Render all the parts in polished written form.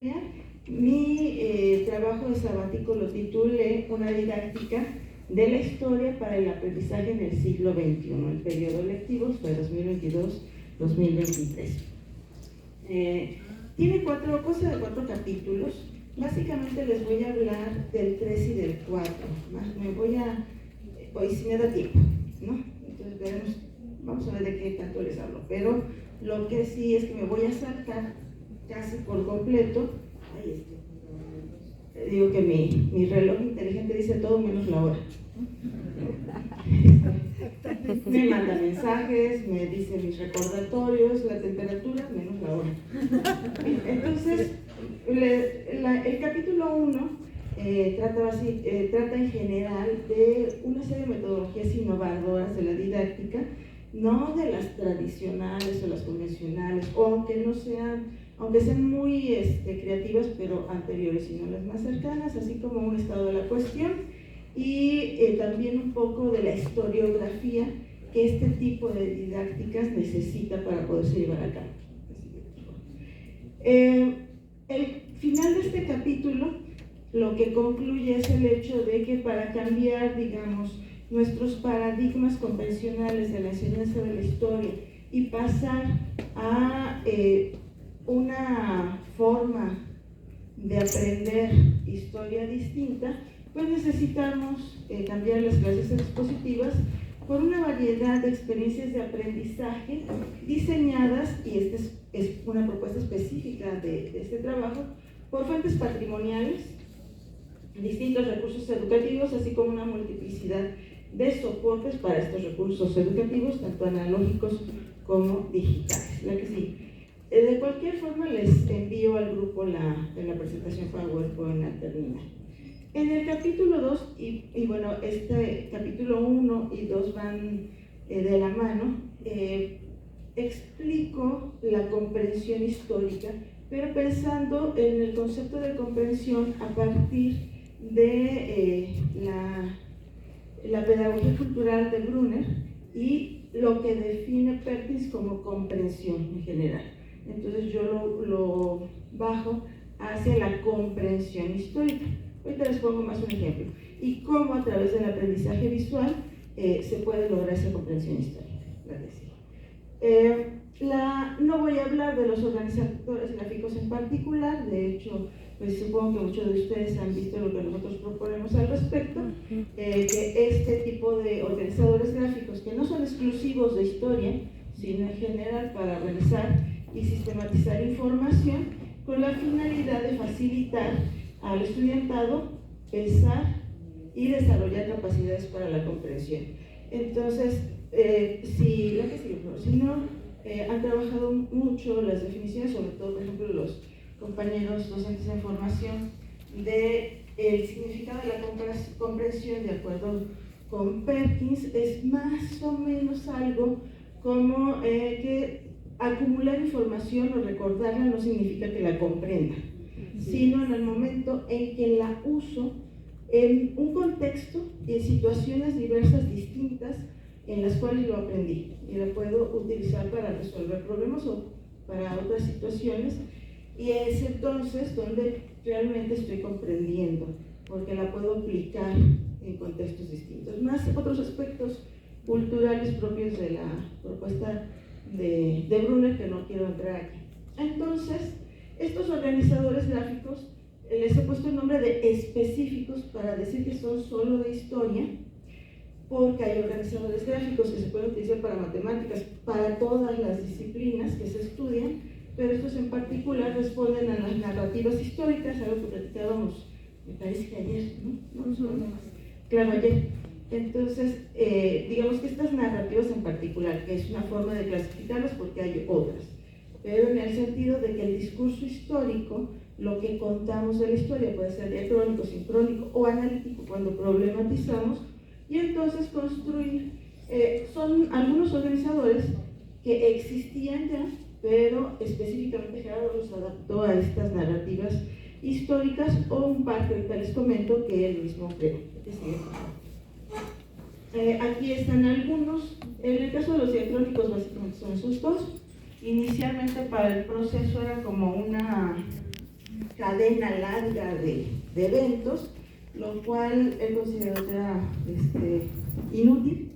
Mi trabajo de sabático lo titulé Una didáctica de la historia para el aprendizaje en el siglo XXI. El periodo lectivo fue 2022-2023. Tiene cuatro capítulos. Básicamente les voy a hablar del 3 y del 4. Hoy sí me da tiempo, ¿no? Entonces vamos a ver de qué tanto les hablo. Pero lo que sí es que me voy a saltar casi por completo. Digo que mi reloj inteligente dice todo menos la hora. Me manda mensajes, me dice mis recordatorios, la temperatura menos la hora. Entonces, el capítulo 1 trata en general de una serie de metodologías innovadoras de la didáctica, no de las tradicionales o las convencionales, o aunque sean muy creativas, pero anteriores, sino las más cercanas, así como un estado de la cuestión y también un poco de la historiografía que este tipo de didácticas necesita para poderse llevar a cabo. El final de este capítulo lo que concluye es el hecho de que para cambiar, digamos, nuestros paradigmas convencionales de la enseñanza de la historia y pasar a una forma de aprender historia distinta, pues necesitamos cambiar las clases expositivas por una variedad de experiencias de aprendizaje diseñadas, y esta es una propuesta específica de este trabajo, por fuentes patrimoniales, distintos recursos educativos, así como una multiplicidad de soportes para estos recursos educativos, tanto analógicos como digitales. La que sí. De cualquier forma, les envío al grupo la presentación PowerPoint al terminar. En el capítulo 2, y bueno, este capítulo 1 y 2 van de la mano, explico la comprensión histórica, pero pensando en el concepto de comprensión a partir de la pedagogía cultural de Brunner y lo que define Perkins como comprensión en general. Entonces yo lo bajo hacia la comprensión histórica. Ahorita les pongo más un ejemplo. Y cómo a través del aprendizaje visual se puede lograr esa comprensión histórica. No voy a hablar de los organizadores gráficos en particular. De hecho, pues supongo que muchos de ustedes han visto lo que nosotros proponemos al respecto, que este tipo de organizadores gráficos, que no son exclusivos de historia, sino en general para realizar y sistematizar información, con la finalidad de facilitar al estudiantado pensar y desarrollar capacidades para la comprensión. Entonces, si no han trabajado mucho las definiciones, sobre todo, por ejemplo, los compañeros docentes en formación, del significado de la comprensión de acuerdo con Perkins, es más o menos algo como que acumular información o recordarla no significa que la comprenda, sino en el momento en que la uso en un contexto y en situaciones diversas, distintas, en las cuales lo aprendí y la puedo utilizar para resolver problemas o para otras situaciones, y es entonces donde realmente estoy comprendiendo, porque la puedo aplicar en contextos distintos, más otros aspectos culturales propios de la propuesta de Brunner que no quiero entrar aquí. Entonces, estos organizadores gráficos les he puesto el nombre de específicos para decir que son solo de historia, porque hay organizadores gráficos que se pueden utilizar para matemáticas, para todas las disciplinas que se estudian, pero estos en particular responden a las narrativas históricas, algo que platicábamos, me parece que ayer, ¿no? Claro, ayer. Entonces, digamos que estas narrativas en particular, que es una forma de clasificarlas porque hay otras, pero en el sentido de que el discurso histórico, lo que contamos de la historia, puede ser diacrónico, sincrónico o analítico cuando problematizamos, y entonces construir, son algunos organizadores que existían ya, pero específicamente Gerardo los adaptó a estas narrativas históricas, o un par que ahorita les comento que él mismo creó. Aquí están algunos. En el caso de los diacrónicos, básicamente son esos dos. Inicialmente para el proceso era como una cadena larga de eventos, lo cual él consideró que era inútil,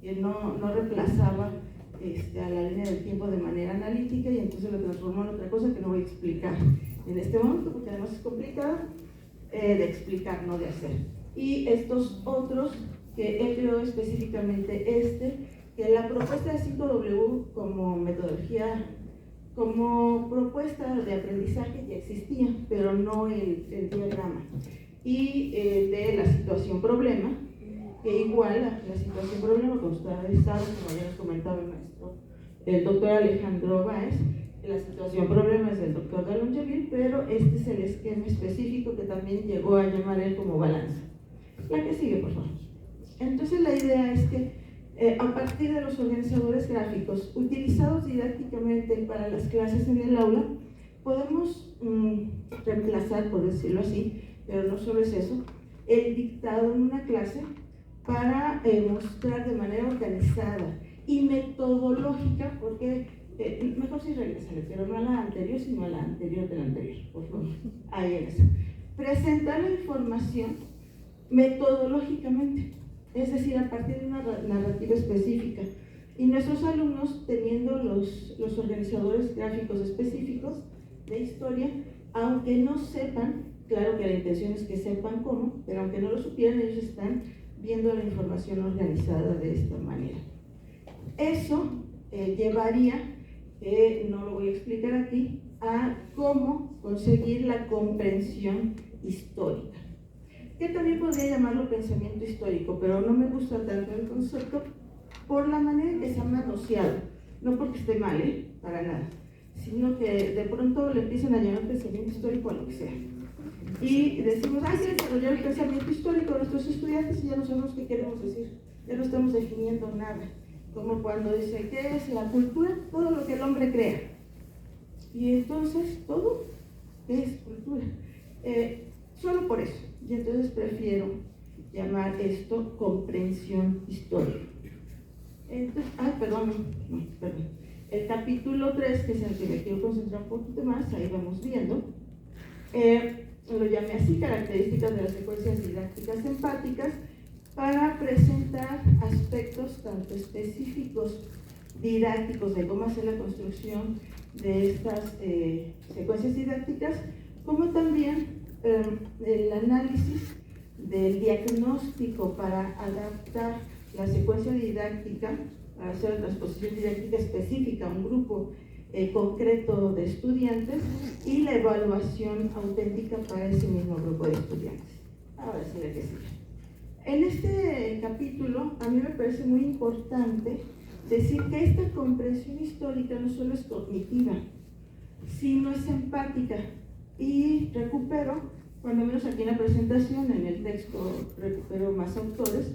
que no reemplazaba a la línea del tiempo de manera analítica, y entonces lo transformó en otra cosa que no voy a explicar en este momento, porque además es complicado de explicar, no de hacer. Y estos otros, que él creó específicamente que la propuesta de 5W como metodología, como propuesta de aprendizaje ya existía, pero no el diagrama. Y de la situación problema, que igual la situación problema, como ustedes saben, como ya nos comentaba el maestro, el doctor Alejandro Báez, la situación problema es del doctor Galoncheville, pero este es el esquema específico que también llegó a llamar él como balanza. La que sigue, por favor. Entonces la idea es que a partir de los organizadores gráficos utilizados didácticamente para las clases en el aula, podemos reemplazar, por decirlo así, pero no solo es eso, el dictado en una clase para mostrar de manera organizada y metodológica, porque mejor si regresaré, pero no a la anterior, sino a la anterior de la anterior, por favor. Ahí es. Presentar la información metodológicamente, es decir, a partir de una narrativa específica. Y nuestros alumnos, teniendo los organizadores gráficos específicos de historia, aunque no sepan, claro que la intención es que sepan cómo, pero aunque no lo supieran, ellos están viendo la información organizada de esta manera. Eso llevaría, no lo voy a explicar aquí, a cómo conseguir la comprensión histórica, que también podría llamarlo pensamiento histórico, pero no me gusta tanto el concepto por la manera en que se ha manoseado, no porque esté mal, para nada, sino que de pronto le empiezan a llamar pensamiento histórico a lo que sea. Y decimos, hay que desarrollar el pensamiento histórico de nuestros estudiantes, y ya no sabemos qué queremos decir, ya no estamos definiendo nada. Como cuando dice, ¿qué es la cultura? Todo lo que el hombre crea. Y entonces, ¿todo? ¿Qué es cultura? Solo por eso. Y entonces prefiero llamar esto comprensión histórica. Entonces, perdón. El capítulo 3, que es el que me quiero concentrar un poquito más, ahí vamos viendo. Lo llamé así, características de las secuencias didácticas empáticas, para presentar aspectos tanto específicos didácticos de cómo hacer la construcción de estas secuencias didácticas, como también el análisis del diagnóstico para adaptar la secuencia didáctica, para hacer la transposición didáctica específica a un grupo concreto de estudiantes, y la evaluación auténtica para ese mismo grupo de estudiantes. Ahora sí, la que sigue. En este capítulo, a mí me parece muy importante decir que esta comprensión histórica no solo es cognitiva, sino es empática. Y recupero, cuando menos aquí en la presentación, en el texto recupero más autores,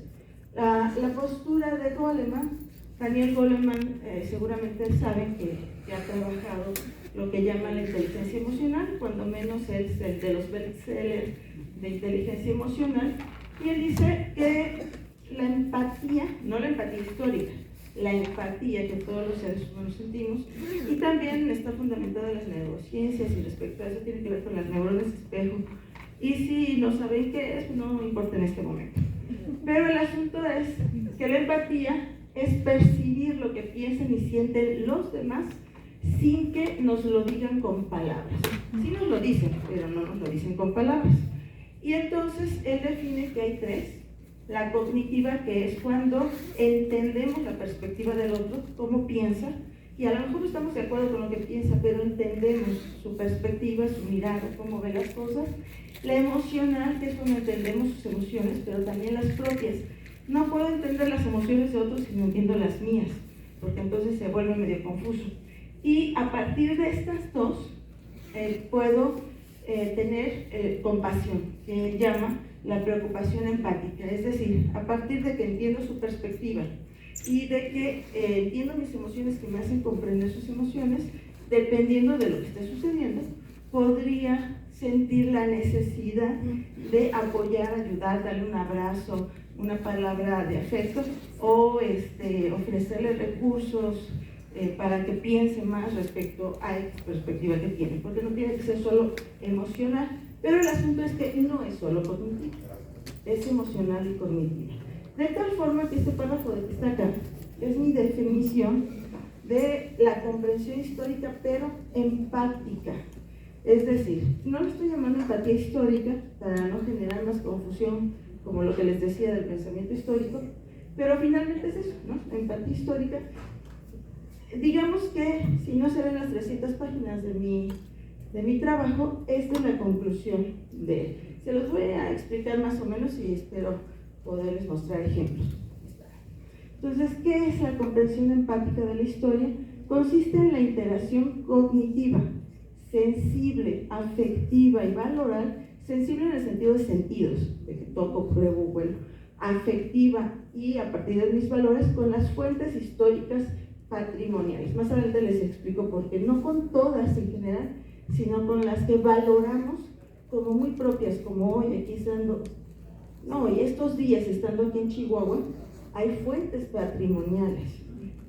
la postura de Goleman. Daniel Goleman, seguramente saben que ha trabajado lo que llama la inteligencia emocional, cuando menos es el de los bestsellers de inteligencia emocional, y él dice que la empatía, no la empatía histórica, la empatía que todos los seres humanos sentimos, y también está fundamentada en las neurociencias, y respecto a eso tiene que ver con las neuronas espejo, y si no saben qué es, no importa en este momento. Pero el asunto es que la empatía es percibir lo que piensan y sienten los demás sin que nos lo digan con palabras. Sí nos lo dicen, pero no nos lo dicen con palabras. Y entonces él define que hay tres. La cognitiva, que es cuando entendemos la perspectiva del otro, cómo piensa, y a lo mejor no estamos de acuerdo con lo que piensa, pero entendemos su perspectiva, su mirada, cómo ve las cosas. La emocional, que es cuando entendemos sus emociones, pero también las propias. No puedo entender las emociones de otros si no entiendo las mías, porque entonces se vuelve medio confuso. Y a partir de estas dos, puedo tener compasión, que llama la preocupación empática. Es decir, a partir de que entiendo su perspectiva y de que entiendo mis emociones, que me hacen comprender sus emociones, dependiendo de lo que esté sucediendo, podría sentir la necesidad de apoyar, ayudar, darle un abrazo, una palabra de afecto, o ofrecerle recursos para que piense más respecto a esta perspectiva que tiene, porque no tiene que ser solo emocional, pero el asunto es que no es solo cognitivo, es emocional y cognitiva. De tal forma que este párrafo que está acá es mi definición de la comprensión histórica, pero empática. Es decir, no le estoy llamando empatía histórica para no generar más confusión, como lo que les decía del pensamiento histórico, pero finalmente es eso, ¿no? Empatía histórica. Digamos que, si no se ven las 300 páginas de mi trabajo, esta es la conclusión de él. Se los voy a explicar más o menos y espero poderles mostrar ejemplos. Entonces, ¿qué es la comprensión empática de la historia? Consiste en la interacción cognitiva, sensible, afectiva y valoral, sensible en el sentido de sentidos, de que toco, pruebo, bueno, afectiva y a partir de mis valores con las fuentes históricas patrimoniales. Más adelante les explico por qué, no con todas en general, sino con las que valoramos como muy propias, como hoy aquí estando, no, y estos días estando aquí en Chihuahua, hay fuentes patrimoniales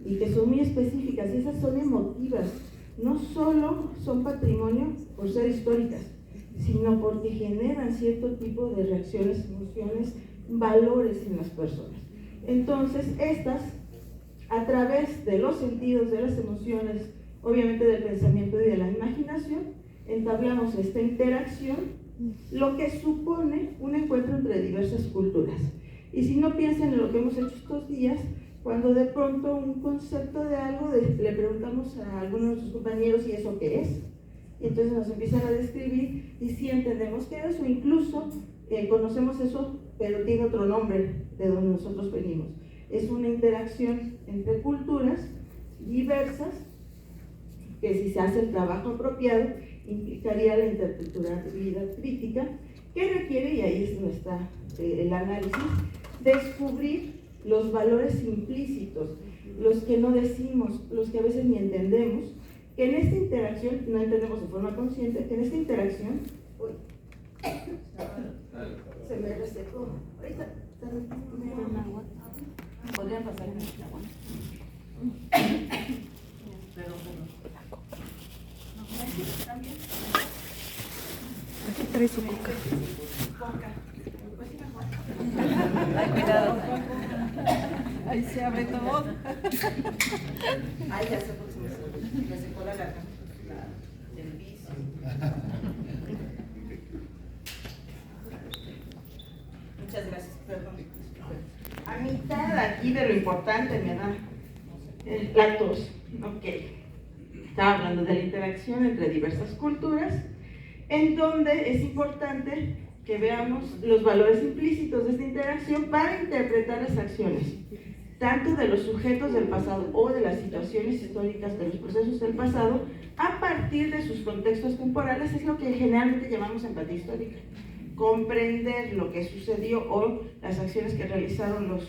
y que son muy específicas, y esas son emotivas, no solo son patrimonio por ser históricas, sino porque generan cierto tipo de reacciones, emociones, valores en las personas. Entonces, estas, a través de los sentidos, de las emociones, obviamente del pensamiento y de la imaginación, entablamos esta interacción, lo que supone un encuentro entre diversas culturas. Y si no piensan en lo que hemos hecho estos días, cuando de pronto un concepto de algo, le preguntamos a algunos de nuestros compañeros, ¿y eso qué es? Y entonces nos empiezan a describir, y sí entendemos qué es, o incluso conocemos eso, pero tiene otro nombre de donde nosotros venimos. Es una interacción entre culturas diversas, que si se hace el trabajo apropiado, implicaría la interculturalidad crítica, que requiere, y ahí es donde está el análisis, descubrir los valores implícitos, los que no decimos, los que a veces ni entendemos, que en esta interacción, no entendemos de forma consciente, que en esta interacción, uy, se me resecó, ahorita, podrían pasar en el agua. Perdón. ¿También? Aquí trae su coca. Ay, cuidado. Ahí se abre todo. Ay, ya sé por qué me secó la garganta del vicio. Muchas gracias, perdón. A mitad aquí de lo importante me da la tos. Ok. Estaba hablando de la interacción entre diversas culturas, en donde es importante que veamos los valores implícitos de esta interacción para interpretar las acciones, tanto de los sujetos del pasado o de las situaciones históricas de los procesos del pasado, a partir de sus contextos temporales. Es lo que generalmente llamamos empatía histórica. Comprender lo que sucedió o las acciones que realizaron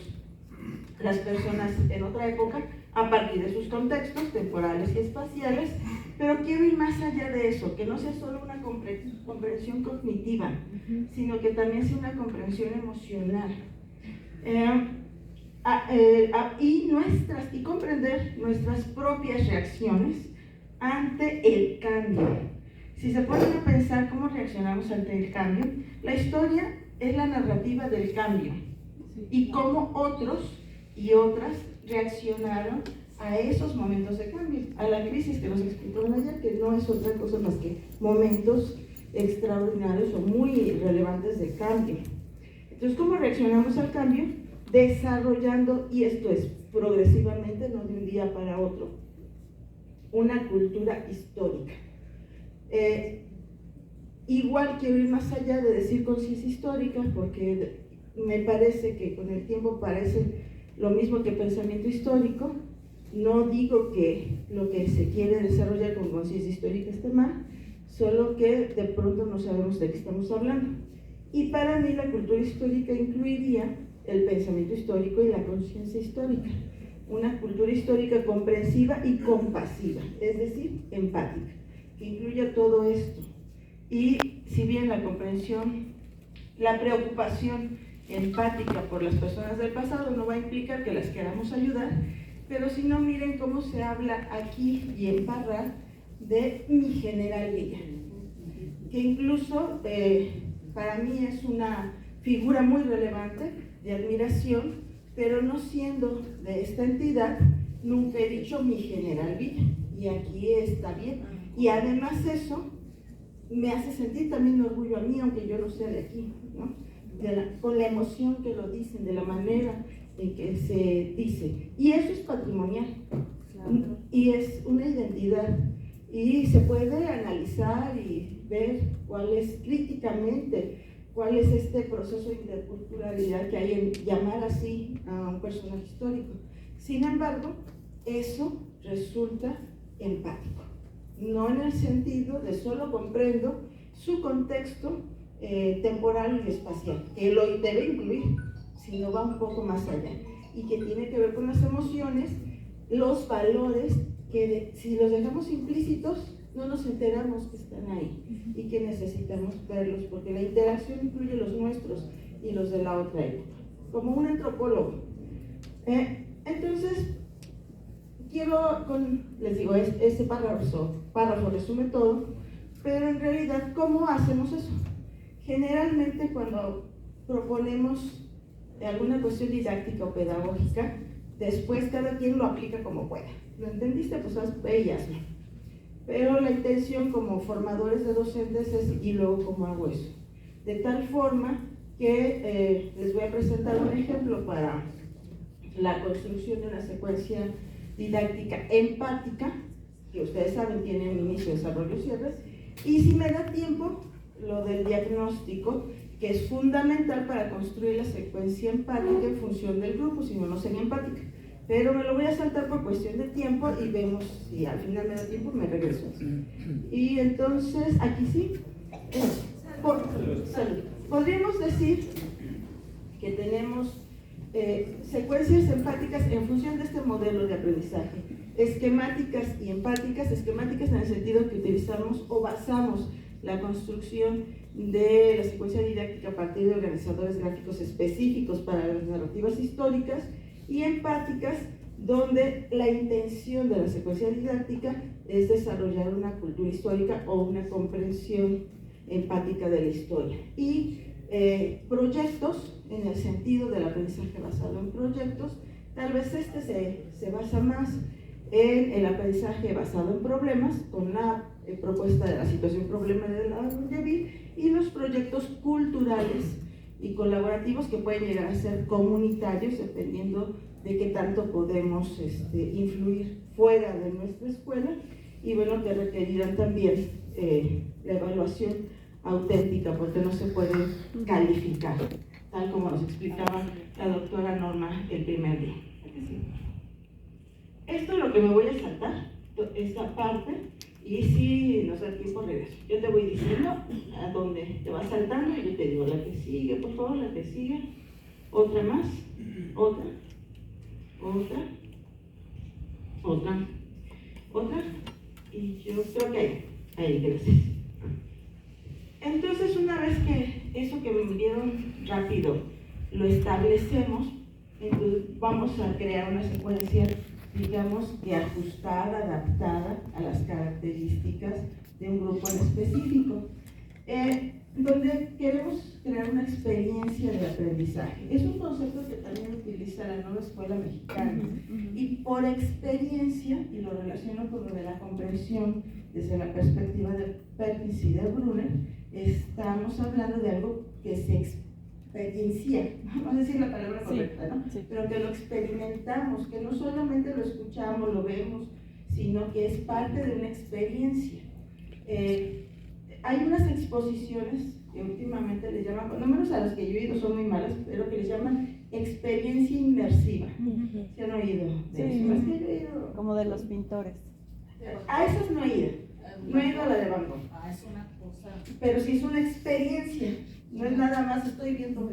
las personas en otra época a partir de sus contextos temporales y espaciales, pero quiero ir más allá de eso, que no sea solo una comprensión cognitiva, sino que también sea una comprensión emocional. Y comprender nuestras propias reacciones ante el cambio. Si se ponen a pensar cómo reaccionamos ante el cambio, la historia es la narrativa del cambio y cómo otros y otras reaccionaron a esos momentos de cambio, a la crisis que nos explicaron ayer, que no es otra cosa más que momentos extraordinarios o muy relevantes de cambio. Entonces, ¿cómo reaccionamos al cambio? Desarrollando, y esto es progresivamente, no de un día para otro, una cultura histórica. Igual quiero ir más allá de decir conciencia histórica, porque me parece que con el tiempo parece lo mismo que pensamiento histórico. No digo que lo que se quiere desarrollar con conciencia histórica esté mal, solo que de pronto no sabemos de qué estamos hablando. Y para mí la cultura histórica incluiría el pensamiento histórico y la conciencia histórica. Una cultura histórica comprensiva y compasiva, es decir, empática, que incluya todo esto. Y si bien la comprensión, la preocupación empática por las personas del pasado no va a implicar que las queramos ayudar, pero si no, miren cómo se habla aquí y en Parral de mi general Villa, que incluso para mí es una figura muy relevante de admiración, pero no siendo de esta entidad, nunca he dicho mi general Villa, y aquí está bien. Y además eso me hace sentir también orgullo a mí, aunque yo no sea de aquí, ¿no? Con la emoción que lo dicen, de la manera en que se dice. Y eso es patrimonial, claro. Y es una identidad, y se puede analizar y ver cuál es críticamente, cuál es este proceso de interculturalidad que hay en llamar así a un personaje histórico. Sin embargo, eso resulta empático, no en el sentido de solo comprendo su contexto temporal y espacial, que lo debe incluir, sino va un poco más allá, y que tiene que ver con las emociones, los valores, que si los dejamos implícitos, no nos enteramos que están ahí, y que necesitamos verlos, porque la interacción incluye los nuestros y los de la otra época, como un antropólogo. Entonces, les digo, este párrafo resume todo, pero en realidad, ¿cómo hacemos eso? Generalmente cuando proponemos alguna cuestión didáctica o pedagógica, después cada quien lo aplica como pueda. ¿Lo entendiste? Pues ve y hazlo. Pero la intención como formadores de docentes es, y luego cómo hago eso. De tal forma que les voy a presentar un ejemplo para la construcción de una secuencia didáctica empática, que ustedes saben tiene un inicio, desarrollo y cierres, y si me da tiempo, lo del diagnóstico, que es fundamental para construir la secuencia empática en función del grupo, si no, no sería empática. Pero me lo voy a saltar por cuestión de tiempo y vemos si al final me da tiempo, me regreso. Y entonces, aquí sí, salud. Podríamos decir que tenemos secuencias empáticas en función de este modelo de aprendizaje, esquemáticas y empáticas. Esquemáticas en el sentido que utilizamos o basamos la construcción de la secuencia didáctica a partir de organizadores gráficos específicos para las narrativas históricas, y empáticas, donde la intención de la secuencia didáctica es desarrollar una cultura histórica o una comprensión empática de la historia. Y proyectos, en el sentido del aprendizaje basado en proyectos, tal vez se basa más en el aprendizaje basado en problemas, con la propuesta de la situación problema de la Yavir, y los proyectos culturales y colaborativos que pueden llegar a ser comunitarios, dependiendo de qué tanto podemos influir fuera de nuestra escuela, y bueno, que requerirán también la evaluación auténtica, porque no se puede calificar, tal como nos explicaba la doctora Norma el primer día. Esto es lo que me voy a saltar, esta parte, y si nos da tiempo regreso. Yo te voy diciendo a dónde te vas saltando y yo te digo la que sigue, por favor, la que sigue, otra más, otra, y yo creo que ahí, gracias. Entonces, una vez que eso que me vieron rápido lo establecemos, entonces vamos a crear una secuencia, digamos, que ajustada, adaptada a las características de un grupo en específico, donde queremos crear una experiencia de aprendizaje. Es un concepto que también utiliza la nueva escuela mexicana, y por experiencia, y lo relaciono con lo de la comprensión desde la perspectiva de Perkins y de Brunner, estamos hablando de algo que se experiencia, vamos a decir la palabra correcta, ¿no? Sí. Pero que lo experimentamos, que no solamente lo escuchamos, lo vemos, sino que es parte de una experiencia. Hay unas exposiciones que últimamente les llaman, por lo menos a las que yo he ido son muy malas, pero que les llaman experiencia inmersiva. ¿Se han oído de eso? Es que yo he ido, como de los pintores. A esas no he ido, no he ido a la de Van Gogh. Es una cosa. Pero sí es una experiencia, no es nada más estoy viendo.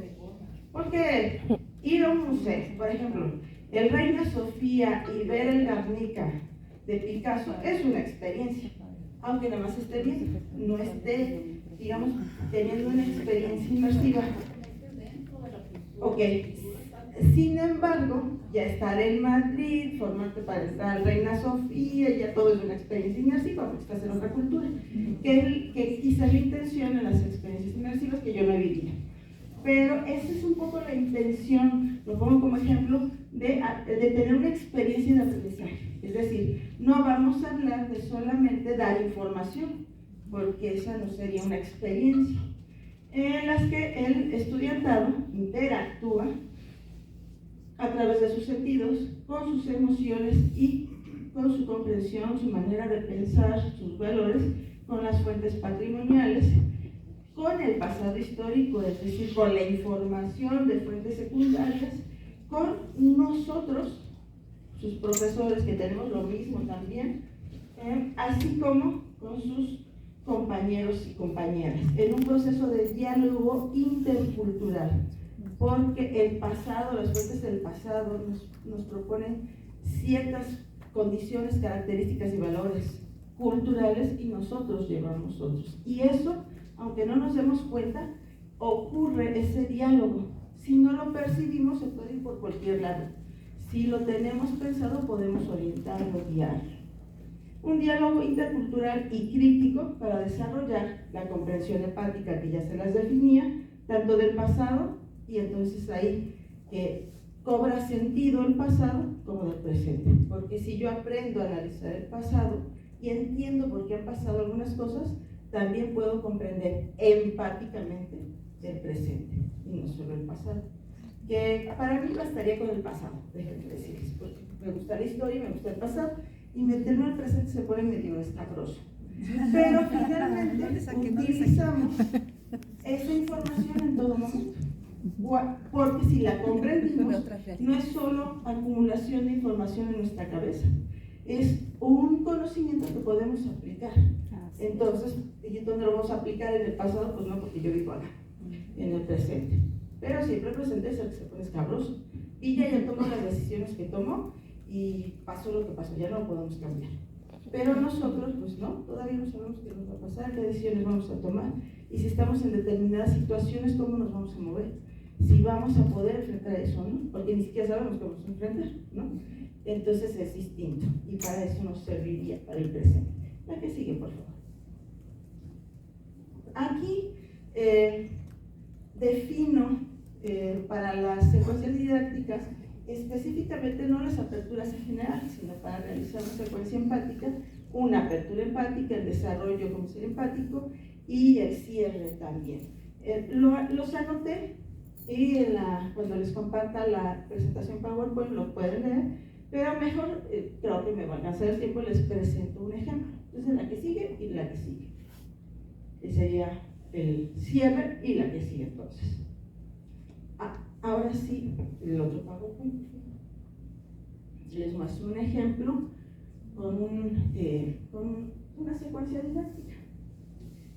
Porque ir a un museo, por ejemplo, el Reina Sofía y ver el Guernica de Picasso es una experiencia, aunque nada más esté bien, no esté, digamos, teniendo una experiencia inmersiva. Ok, Sin embargo, ya estar en Madrid, formarte para entrar al Reina Sofía, ya todo es una experiencia inmersiva porque estás en otra cultura, que quizá la intención en las experiencias inmersivas que yo no he vivido. Pero esa es un poco la intención, lo pongo como ejemplo, de tener una experiencia de aprendizaje. Es decir, no vamos a hablar de solamente dar información, porque esa no sería una experiencia, en las que el estudiantado interactúa a través de sus sentidos, con sus emociones y con su comprensión, su manera de pensar, sus valores, con las fuentes patrimoniales, con el pasado histórico, es decir, con la información de fuentes secundarias, con nosotros, sus profesores, que tenemos lo mismo también, así como con sus compañeros y compañeras, en un proceso de diálogo intercultural, porque el pasado, las fuentes del pasado nos proponen ciertas condiciones, características y valores culturales y nosotros llevamos otros. Y eso, aunque no nos demos cuenta, ocurre ese diálogo. Si no lo percibimos, se puede ir por cualquier lado. Si lo tenemos pensado, podemos orientarlo, guiarlo. Un diálogo intercultural y crítico para desarrollar la comprensión empática que ya se las definía, tanto del pasado, y entonces ahí cobra sentido el pasado como del presente. Porque si yo aprendo a analizar el pasado y entiendo por qué han pasado algunas cosas, también puedo comprender empáticamente el presente y no solo el pasado. Que para mí bastaría con el pasado, déjenme decirles, porque me gusta la historia, me gusta el pasado, y meterme al presente se pone medio escabroso. Pero finalmente utilizamos esa información en todo momento. Porque si la comprendimos, no es solo acumulación de información en nuestra cabeza, es un conocimiento que podemos aplicar. Entonces, ¿y dónde lo vamos a aplicar? En el pasado, pues no, porque yo vivo acá, en el presente. Pero siempre el presente es el que se pone escabroso. Y ya tomó las decisiones que tomó y pasó lo que pasó, ya no lo podemos cambiar. Pero nosotros, pues no, todavía no sabemos qué nos va a pasar, qué decisiones vamos a tomar, y si estamos en determinadas situaciones, cómo nos vamos a mover, si vamos a poder enfrentar eso o no, porque ni siquiera sabemos cómo vamos a enfrentar, ¿no? Entonces es distinto, y para eso nos serviría para el presente. La que sigue, por favor. Aquí defino para las secuencias didácticas específicamente no las aperturas en general, sino para realizar una secuencia empática, una apertura empática, el desarrollo como ser empático y el cierre también. Los anoté y cuando les comparta la presentación PowerPoint lo pueden leer, pero mejor, creo que me va a alcanzar el tiempo, les presento un ejemplo. Entonces la que sigue y la que sigue. Que sería el cierre y la que sigue entonces. Ahora sí, el otro PowerPoint. Les muestro un ejemplo con una secuencia didáctica.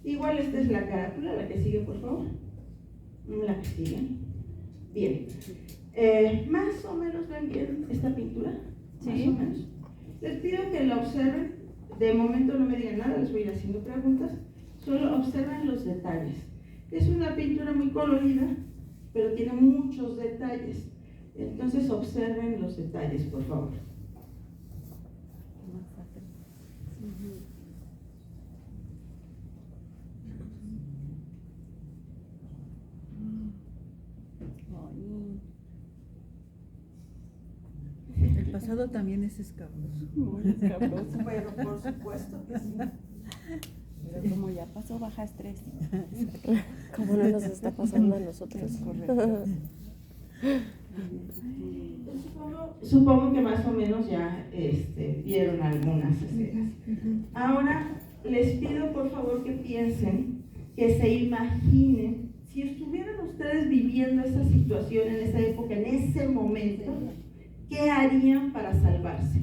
Igual esta es la carátula, la que sigue, por favor. La que sigue. Bien. Más o menos ven bien esta pintura. Sí. Más o menos. Les pido que la observen. De momento no me digan nada, les voy a ir haciendo preguntas. Solo observen los detalles. Es una pintura muy colorida, pero tiene muchos detalles. Entonces observen los detalles, por favor. El pasado también es escabroso. Muy escabroso, pero por supuesto que sí. Pero como ya pasó, baja estrés. Como no nos está pasando a nosotros. Es correcto. Supongo que más o menos ya vieron algunas escenas. Ahora les pido por favor que piensen, que se imaginen, si estuvieran ustedes viviendo esa situación en esa época, en ese momento, ¿qué harían para salvarse?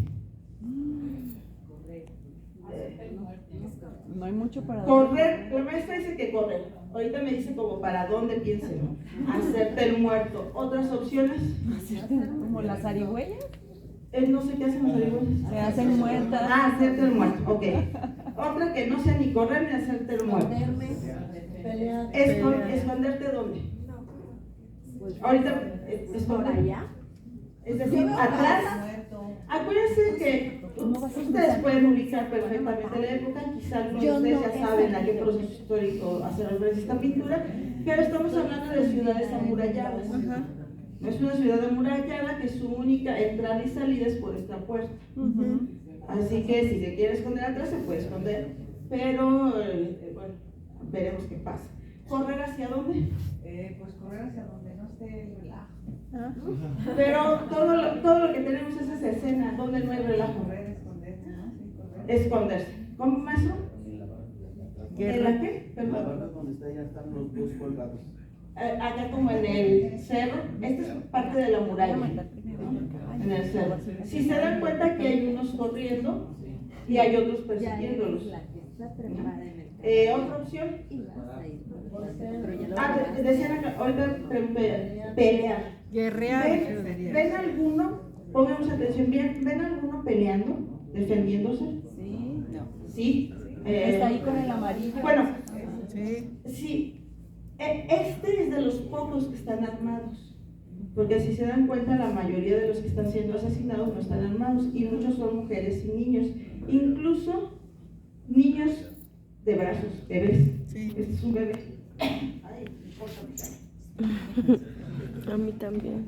No hay mucho para Correr, la maestra dice que correr. Ahorita me dice como para dónde piensen, ¿no? Hacerte el muerto. ¿Otras opciones? como las zarigüeyas. No sé qué hacen las zarigüeyas. Se hacen muertas. Hacerte el muerto, ok. Otra que no sea ni correr ni hacerte el muerto. ¿Esconderte dónde? ahorita es por allá. Es decir, atrás. Acuérdense que ustedes pueden ubicar perfectamente la época, quizá algunos de ustedes ya saben a qué proceso histórico hace referencia esta pintura, pero estamos hablando de ciudades amuralladas. No es una ciudad amurallada que su única entrada y salida es por esta puerta. Así que si se quiere esconder atrás, se puede esconder. Pero, bueno, veremos qué pasa. ¿Correr hacia dónde? Pues correr hacia donde no esté el relajo. Pero todo lo que tenemos es esa escena donde no hay relajo. Correr, esconderse, ¿no? Sí, correr. Esconderse. ¿Cómo, maestro? ¿En la qué? La Perdón. barra donde ya están los dos colgados. Acá como en el cerro, esta es parte de la muralla, ¿no? En el cerro. Si se dan cuenta que hay unos corriendo y hay otros persiguiéndolos. Otra opción. Decían acá, ahorita pelear. Guerrear. ¿Ven alguno? Pongamos atención bien. ¿Ven alguno peleando, defendiéndose? Sí, no. Sí. Está ahí con el amarillo. Bueno, Sí. sí. Este es de los pocos que están armados, porque si se dan cuenta la mayoría de los que están siendo asesinados no están armados y muchos son mujeres y niños, incluso niños de brazos, bebés. Sí. Este es un bebé. Ay, A mí también.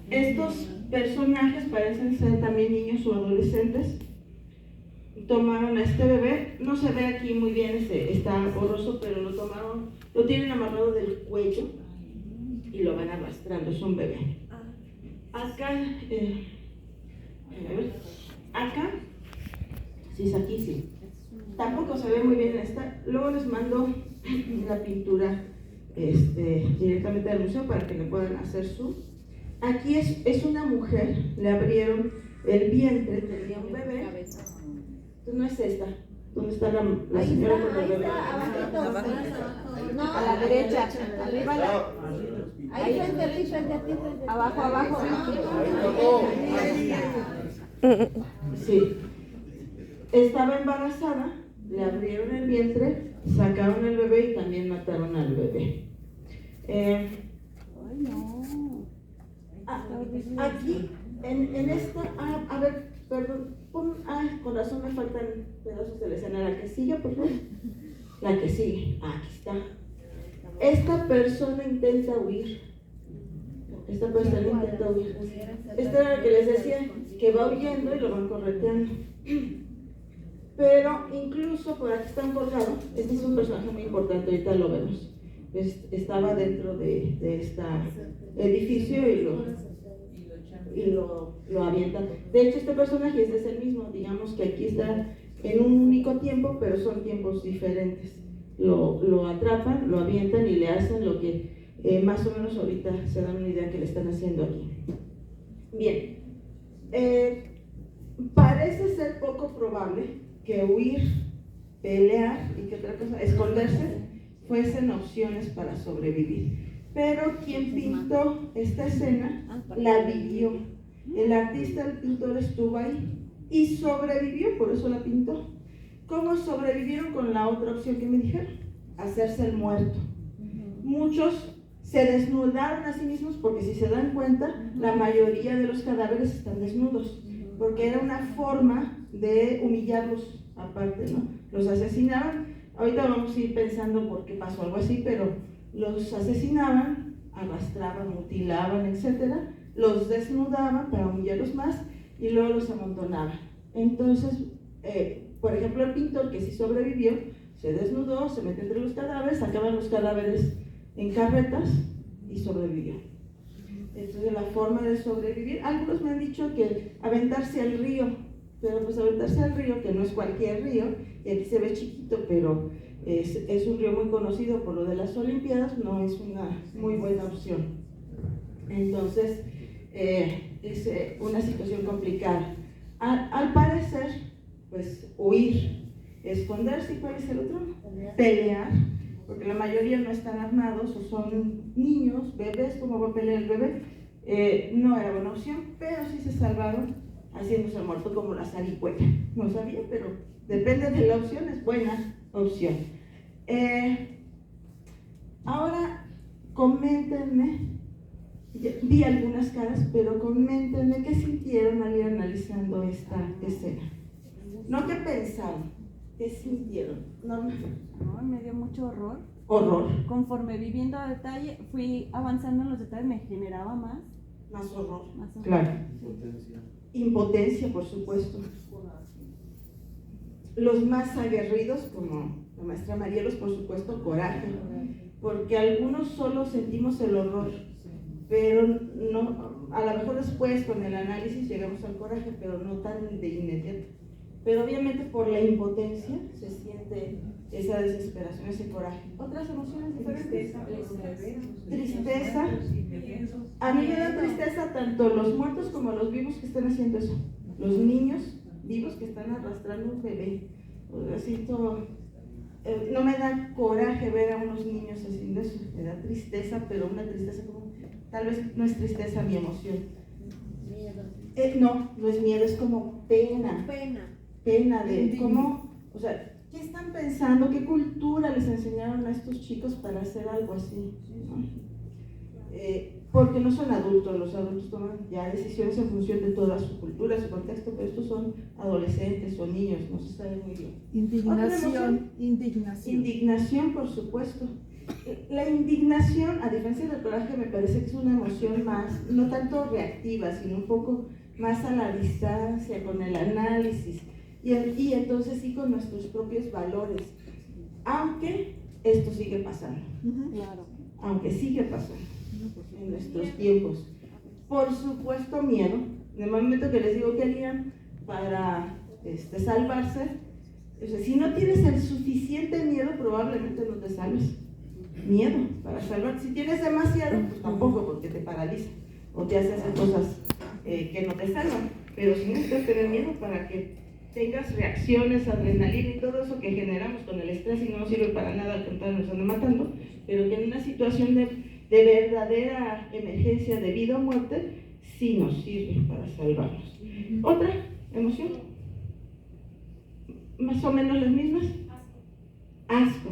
estos personajes parecen ser también niños o adolescentes. Tomaron a este bebé, no se ve aquí muy bien, está borroso, pero lo tomaron, lo tienen amarrado del cuello y lo van arrastrando, es un bebé. Acá, a ver, acá, sí es aquí, sí. Tampoco se ve muy bien esta. Luego les mando la pintura directamente al museo para que le puedan hacer zoom. Aquí es una mujer, le abrieron el vientre, tenía un bebé. Entonces no es esta. ¿Dónde está la señora con el bebé? No, a la derecha. Arriba. Ahí frente a ti, frente a ti. Abajo, abajo. Sí. Estaba embarazada, le abrieron el vientre, sacaron el bebé y también mataron al bebé. Ay, no. Aquí, en esta, a ver, perdón, con razón me faltan pedazos de la escena. La que sigue, por favor. La que sigue, aquí está. Esta persona intenta huir. Esta persona intenta huir. Esta era la que les decía, que va huyendo y lo van correteando. Pero incluso por aquí está un colgado. Este es un personaje muy importante, ahorita lo vemos. Estaba dentro de este edificio y lo avientan. De hecho, este personaje es el mismo, digamos que aquí está en un único tiempo, pero son tiempos diferentes. Lo atrapan, lo avientan y le hacen lo que más o menos ahorita se dan una idea que le están haciendo aquí. Bien, parece ser poco probable que huir, pelear y que otra cosa, esconderse, fuesen opciones para sobrevivir. Pero quien pintó esta escena la vivió. El artista, el pintor estuvo ahí y sobrevivió, por eso la pintó. ¿Cómo sobrevivieron con la otra opción que me dijeron? Hacerse el muerto. Muchos se desnudaron a sí mismos porque si se dan cuenta, la mayoría de los cadáveres están desnudos, porque era una forma de humillarlos aparte, ¿no? Los asesinaban. Ahorita vamos a ir pensando por qué pasó algo así, pero los asesinaban, arrastraban, mutilaban, etcétera, los desnudaban para humillarlos más y luego los amontonaban. Entonces, por ejemplo, el pintor que sí sobrevivió, se desnudó, se metió entre los cadáveres, sacaban los cadáveres en carretas y sobrevivió. Entonces, la forma de sobrevivir, algunos me han dicho que aventarse al río, pero pues aventarse al río, que no es cualquier río, y aquí se ve chiquito, pero es un río muy conocido por lo de las Olimpiadas, no es una muy buena opción. Entonces, es una situación complicada. Al parecer, pues huir, esconderse, ¿y cuál es el otro? Pelear. porque la mayoría no están armados o son niños, bebés, ¿cómo va a pelear el bebé? No era buena opción, pero sí se salvaron haciéndose el muerto como la zarigüeya. No sabía, pero depende de la opción, es buena opción. Ahora, coméntenme, vi algunas caras, pero coméntenme qué sintieron al ir analizando esta escena. No qué pensaron, qué sintieron. No, me dio mucho horror. Horror. Conforme vi viendo a detalle, fui avanzando en los detalles, me generaba más. Más horror. Más horror. Claro. Impotencia. Impotencia, por supuesto. Los más aguerridos, como la maestra Marielos, por supuesto, coraje. Porque algunos solo sentimos el horror, pero no, a lo mejor después con el análisis llegamos al coraje, pero no tan de inmediato. Pero obviamente por la impotencia se siente esa desesperación, ese coraje. ¿Otras emociones diferentes? Tristeza. A mí me da tristeza tanto los muertos como los vivos que están haciendo eso. Los niños vivos que están arrastrando un bebé. No me da coraje ver a unos niños haciendo eso, me da tristeza, pero una tristeza como, tal vez no es tristeza mi emoción. No es miedo, es como pena. Pena de cómo, o sea, ¿qué están pensando? ¿Qué cultura les enseñaron a estos chicos para hacer algo así? ¿No? Porque no son adultos, los adultos toman ya decisiones en función de toda su cultura, su contexto, pero estos son adolescentes o niños, no se sabe muy bien. Indignación. Indignación, por supuesto. La indignación, a diferencia del coraje, me parece que es una emoción más, no tanto reactiva, sino un poco más a la distancia, con el análisis, y entonces sí con nuestros propios valores, aunque esto sigue pasando, Claro. aunque sigue pasando en nuestros tiempos. Por supuesto, miedo. En el momento que les digo que harían para salvarse, o sea, si no tienes el suficiente miedo, probablemente no te salves. Miedo para salvarte. Si tienes demasiado, pues tampoco, porque te paraliza o te hace hacer cosas que no te salvan. Pero si necesitas tener miedo para que tengas reacciones, adrenalina y todo eso que generamos con el estrés y no nos sirve para nada, al contrario, nos anda matando, pero que en una situación de verdadera emergencia de vida o muerte, sí nos sirve para salvarnos. Otra emoción, más o menos las mismas. Asco.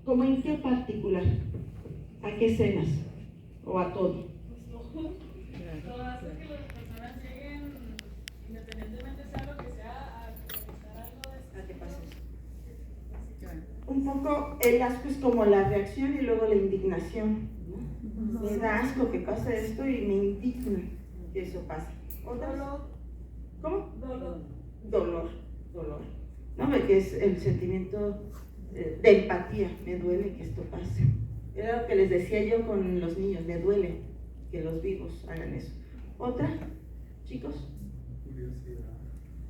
¿Cómo en qué particular? ¿A qué escenas? ¿O a todo? Todo hace que las personas lleguen, independientemente sea lo que sea, a realizar algo de ¿A qué pasa eso? Un poco el asco es como la reacción y luego la indignación. Me da asco que pase esto y me indigna que eso pase. ¿Otras? ¿Cómo? Dolor. No, que es el sentimiento de empatía. Me duele que esto pase. Era lo que les decía yo con los niños, me duele que los vivos hagan eso. ¿Otra, chicos?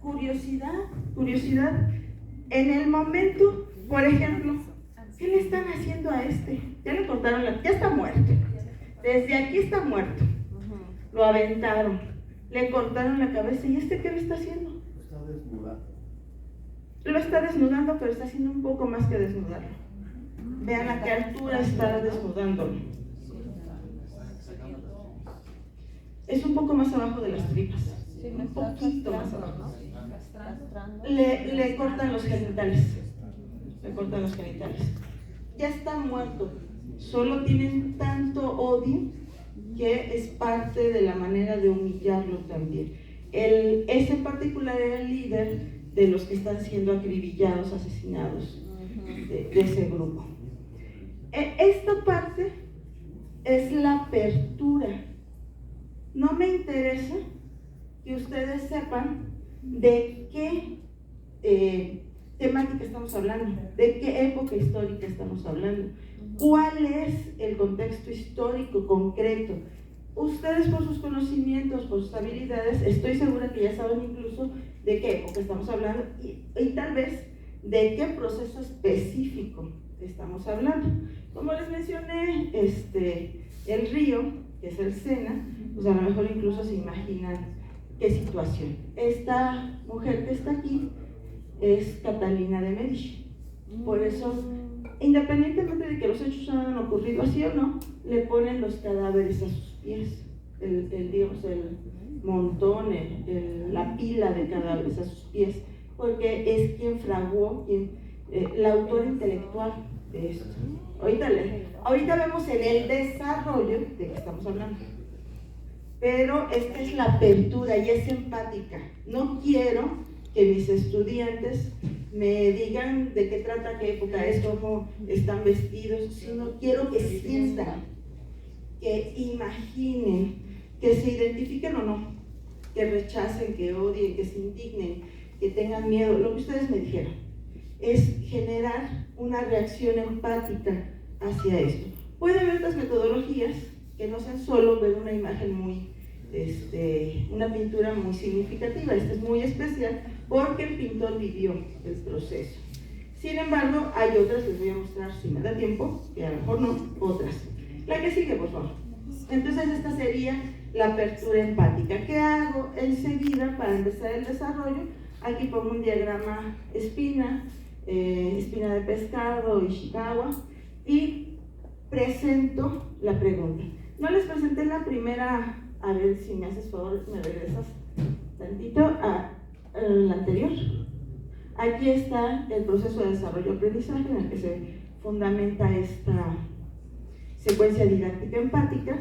Curiosidad. En el momento, por ejemplo, ¿qué le están haciendo a este? Ya le cortaron ya está muerto. Desde aquí está muerto. Lo aventaron, le cortaron la cabeza. ¿Y este qué le está haciendo? Está desnudado. Lo está desnudando, pero está haciendo un poco más que desnudarlo. Vean a qué altura está desnudándolo. Es un poco más abajo de las tripas. Un poquito más abajo. Le cortan los genitales. Ya está muerto. Solo tienen tanto odio que es parte de la manera de humillarlo también. Ese en particular era el líder de los que están siendo acribillados, asesinados de ese grupo. Esta parte es la apertura. No me interesa que ustedes sepan de qué temática estamos hablando, de qué época histórica estamos hablando, cuál es el contexto histórico concreto. Ustedes por sus conocimientos, por sus habilidades, estoy segura que ya saben incluso de qué época estamos hablando y tal vez de qué proceso específico estamos hablando. Como les mencioné, el río, que es el Sena, pues a lo mejor incluso se imaginan qué situación. Esta mujer que está aquí es Catalina de Medici. Por eso independientemente de que los hechos hayan ocurrido así o no, le ponen los cadáveres a sus pies, digamos, el montón, la pila de cadáveres a sus pies, porque es quien fraguó, la autora intelectual de esto. Ahorita vemos en el desarrollo de que estamos hablando, pero esta es la apertura y es empática. No quiero que mis estudiantes me digan de qué trata, qué época es, cómo están vestidos, sino quiero que sientan, que imaginen, que se identifiquen o no, que rechacen, que odien, que se indignen, que tengan miedo, lo que ustedes me dijeron. Es generar una reacción empática hacia esto. Puede haber otras metodologías que no sean solo ver una imagen muy, una pintura muy significativa. Esta es muy especial porque el pintor vivió el proceso. Sin embargo, hay otras, les voy a mostrar si me da tiempo, que a lo mejor no, otras. La que sigue, por favor. Entonces esta sería la apertura empática. ¿Qué hago enseguida para empezar el desarrollo? Aquí pongo un diagrama espina de pescado, Ishikawa, y presento la pregunta. No les presenté la primera, a ver si me haces favor, me regresas tantito a la anterior. Aquí está el proceso de desarrollo-aprendizaje en el que se fundamenta esta secuencia didáctica empática.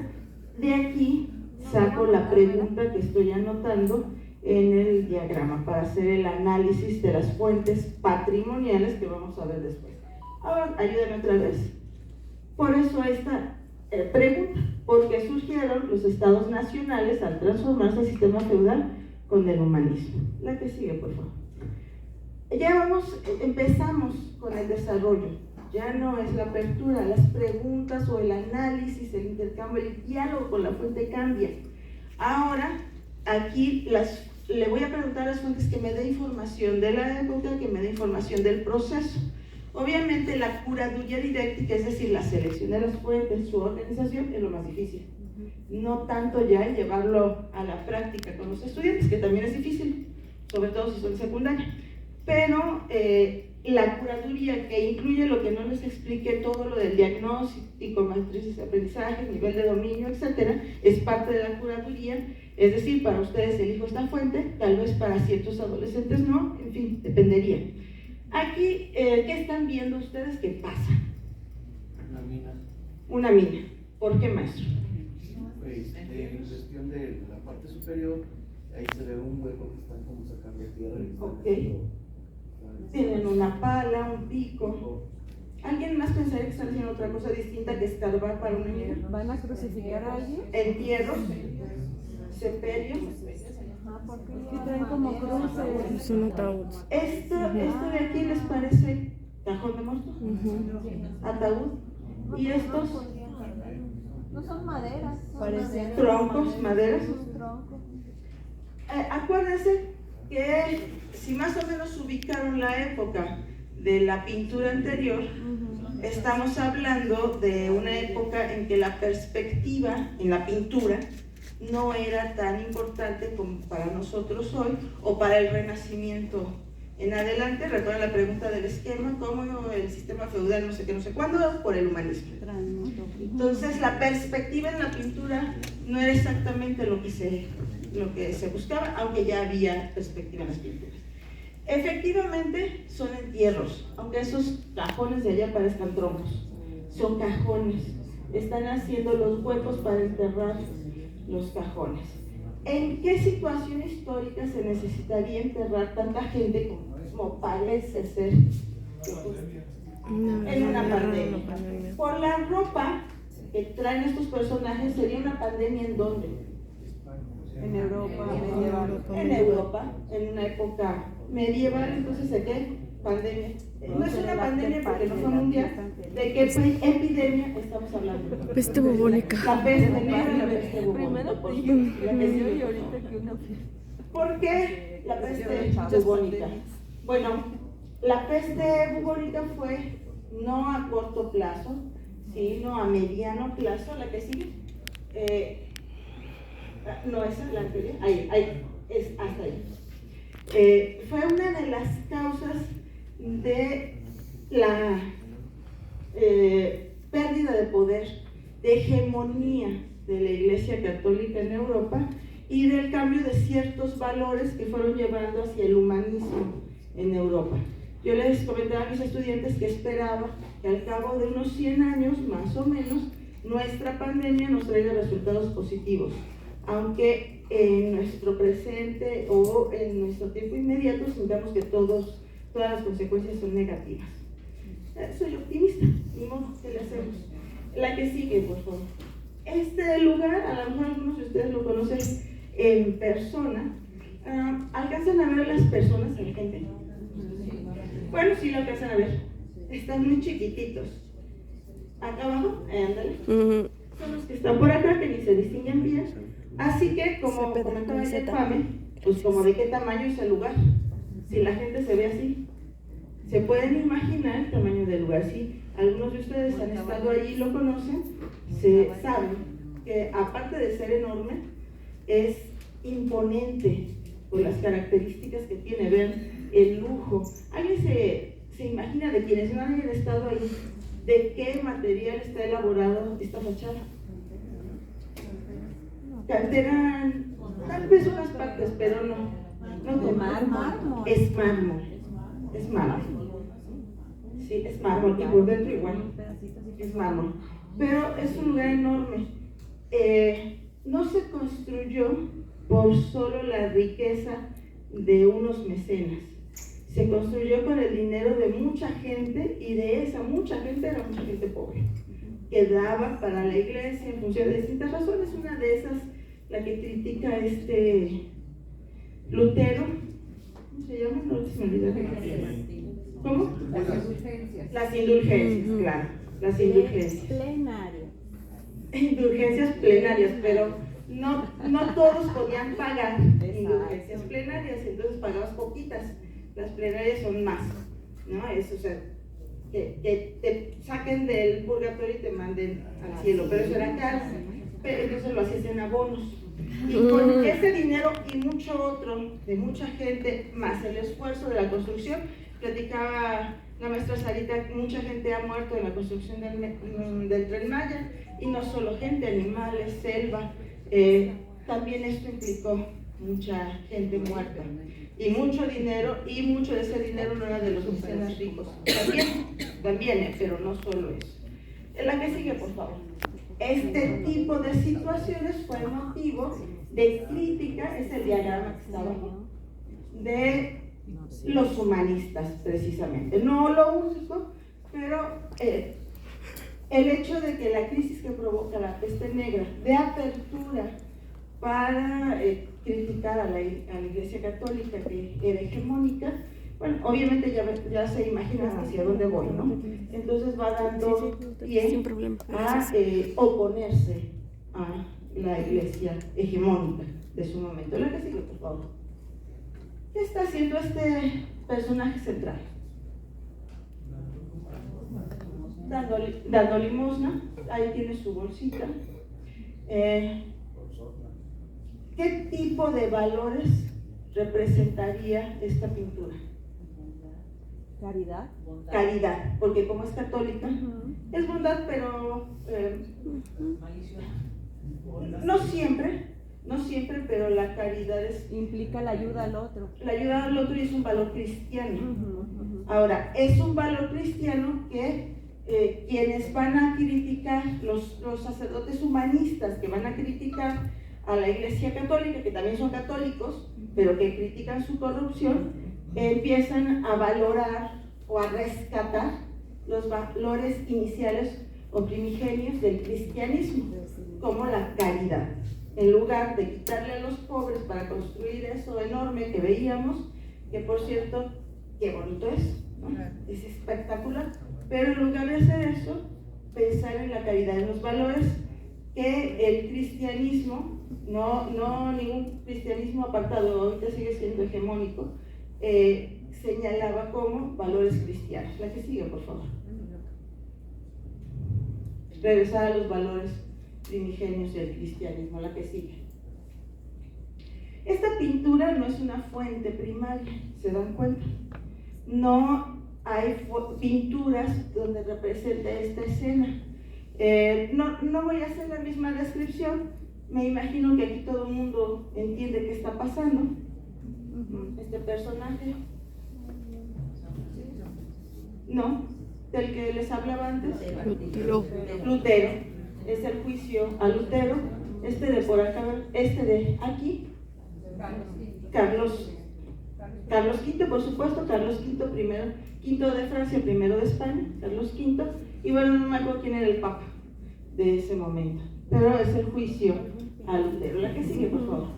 De aquí saco la pregunta que estoy anotando en el diagrama para hacer el análisis de las fuentes patrimoniales que vamos a ver después. Ahora, ayúdenme otra vez. Por eso esta pregunta, ¿por qué surgieron los estados nacionales al transformarse el sistema feudal con el humanismo? La que sigue, por favor. Ya empezamos con el desarrollo, ya no es la apertura, las preguntas o el análisis, el intercambio, el diálogo con la fuente cambia. Ahora, aquí le voy a preguntar a las fuentes que me dé información de la época, que me dé información del proceso. Obviamente la curaduría didáctica, es decir, la selección de las fuentes, su organización, es lo más difícil. No tanto ya el llevarlo a la práctica con los estudiantes, que también es difícil, sobre todo si son secundaria. Pero la curaduría, que incluye lo que no les expliqué, todo lo del diagnóstico, matrices de aprendizaje, nivel de dominio, etcétera, es parte de la curaduría. Es decir, para ustedes elijo esta fuente, tal vez para ciertos adolescentes no, en fin, dependería. Aquí, ¿qué están viendo ustedes que pasa? Una mina. Una mina. ¿Por qué, maestro? Pues, en cuestión de la parte superior, ahí se ve un hueco que están como sacando tierra. Ok. Tienen una pala, un pico. ¿Alguien más pensaría que están haciendo otra cosa distinta que escarbar para una mina? ¿Van a crucificar a alguien? Entierros, sepelios. Porque traen como cruces. Es un ataúd. Esto de aquí les parece cajón de muerto, ataúd. Y estos No son maderas. Parecen troncos, maderas. Un tronco. Acuérdense que si más o menos ubicaron la época de la pintura anterior, estamos hablando de una época en que la perspectiva en la pintura no era tan importante como para nosotros hoy o para el Renacimiento en adelante. Recuerden la pregunta del esquema, cómo el sistema feudal no sé qué, no sé cuándo, por el humanismo. Entonces la perspectiva en la pintura no era exactamente lo que se buscaba, aunque ya había perspectiva en las pinturas. Efectivamente son entierros, aunque esos cajones de allá parezcan troncos, son cajones. Están haciendo los huecos para enterrar los cajones. ¿En qué situación histórica se necesitaría enterrar tanta gente como parece ser en una pandemia? Por la ropa que traen estos personajes, sería una pandemia ¿en dónde? en Europa medieval. En Europa, en una época medieval. Entonces, ¿de qué pandemia? No es una pandemia porque no fue mundial. ¿De qué epidemia estamos hablando? Peste bubónica. La peste negra y la peste bubónica. Primero ¿Por te qué? dije La que peste yo y bubónica. ahorita que una ¿Por qué la peste bubónica? Bueno, la peste bubónica fue no a corto plazo, sino a mediano plazo. La que sigue. No, esa es la anterior. Ahí, es hasta ahí. Fue una de las causas de pérdida de poder, de hegemonía de la Iglesia Católica en Europa y del cambio de ciertos valores que fueron llevando hacia el humanismo en Europa. Yo les comentaba a mis estudiantes que esperaba que al cabo de unos 100 años, más o menos, nuestra pandemia nos traiga resultados positivos, aunque en nuestro presente o en nuestro tiempo inmediato sintamos que todas las consecuencias son negativas. Soy optimista, ni modo, ¿qué le hacemos? La que sigue, por favor. Este lugar, a lo mejor algunos de ustedes lo conocen en persona. ¿Alcanzan a ver las personas, a la gente? Bueno, sí lo alcanzan a ver. Están muy chiquititos. Acá abajo, ándale. Son los que están por acá, que ni se distinguen bien. Así que, como comentaba el Pame, pues como de qué tamaño es el lugar. Si la gente se ve así, se pueden imaginar el tamaño del lugar. Si algunos de ustedes han estado allí y lo conocen, se saben que aparte de ser enorme, es imponente por las características que tiene. Vean el lujo. ¿Alguien se imagina, de quienes no hayan estado ahí, de qué material está elaborado esta fachada? Cantera, tal vez unas partes, pero no de mármol. Es mármol. Es mármol. Sí, es mármol, y por dentro igual. Es mármol. Pero es un lugar enorme. No se construyó por solo la riqueza de unos mecenas. Se construyó con el dinero de mucha gente, y de esa mucha gente era mucha gente pobre, que daba para la iglesia en función de distintas razones. Una de esas, la que critica Lutero, ¿cómo se llama? No se me olvidó. ¿Cómo? Las indulgencias. Las indulgencias, claro, las indulgencias. Plenario. Indulgencias plenarias, pero no todos podían pagar indulgencias plenarias, entonces pagabas poquitas. Las plenarias son más, ¿no? Es, o sea, que te saquen del purgatorio y te manden al cielo, pero eso era caro, pero entonces lo hacías en abonos. Y con ese dinero y mucho otro de mucha gente, más el esfuerzo de la construcción, platicaba la maestra Sarita, mucha gente ha muerto en la construcción del Tren Maya, y no solo gente, animales, selva. También esto implicó mucha gente muerta y mucho dinero, y mucho de ese dinero no era de los mecenas ricos. También, pero no solo eso. La que sigue, por favor. Este tipo de situaciones fue motivo de crítica, es el diagrama que está abajo, de los humanistas, precisamente. No lo único, pero el hecho de que la crisis que provoca la peste negra, de apertura para criticar a la Iglesia Católica, que era hegemónica, bueno, obviamente ya se imaginan hacia dónde voy, ¿no? Entonces va dando pie a oponerse a la Iglesia hegemónica de su momento. La que sigue, por favor. ¿Qué está haciendo este personaje central? Dando limosna. Ahí tiene su bolsita. ¿Qué tipo de valores representaría esta pintura? Caridad. Caridad, porque como es católica, es bondad, pero no siempre, pero la caridad Implica la ayuda al otro. La ayuda al otro, y es un valor cristiano. Ahora, es un valor cristiano que quienes van a criticar, los sacerdotes humanistas que van a criticar a la Iglesia Católica, que también son católicos, pero que critican su corrupción, empiezan a valorar o a rescatar los valores iniciales o primigenios del cristianismo, como la caridad. En lugar de quitarle a los pobres para construir eso enorme que veíamos, que por cierto, qué bonito es, ¿no? Es espectacular, pero en lugar de hacer eso, pensar en la caridad, en los valores que el cristianismo, no ningún cristianismo apartado, ahorita sigue siendo hegemónico, señalaba como valores cristianos. La que sigue, por favor. Regresar a los valores primigenios del cristianismo. La que sigue. Esta pintura no es una fuente primaria, ¿se dan cuenta? No hay pinturas donde representa esta escena. No voy a hacer la misma descripción, me imagino que aquí todo el mundo entiende qué está pasando. Este personaje, ¿no? Del que les hablaba antes, Lutero, es el juicio a Lutero, este de por acá, este de aquí, Carlos V, por supuesto, Carlos V primero, quinto de Francia, primero de España, Carlos V, y bueno, no me acuerdo quién era el papa de ese momento, pero es el juicio a Lutero. La que sigue, por favor.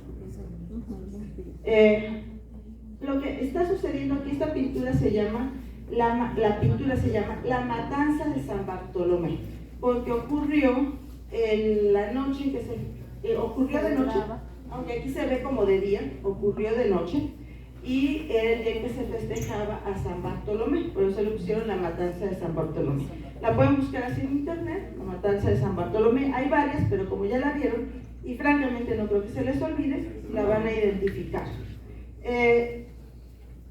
Lo que está sucediendo aquí, esta pintura se llama, la pintura se llama La Matanza de San Bartolomé, porque ocurrió en la noche en que ocurrió de noche, aunque aquí se ve como de día, ocurrió de noche, y era el día que se festejaba a San Bartolomé, por eso le pusieron La Matanza de San Bartolomé. La pueden buscar así en internet, La Matanza de San Bartolomé. Hay varias, pero como ya la vieron, y francamente no creo que se les olvide, la van a identificar.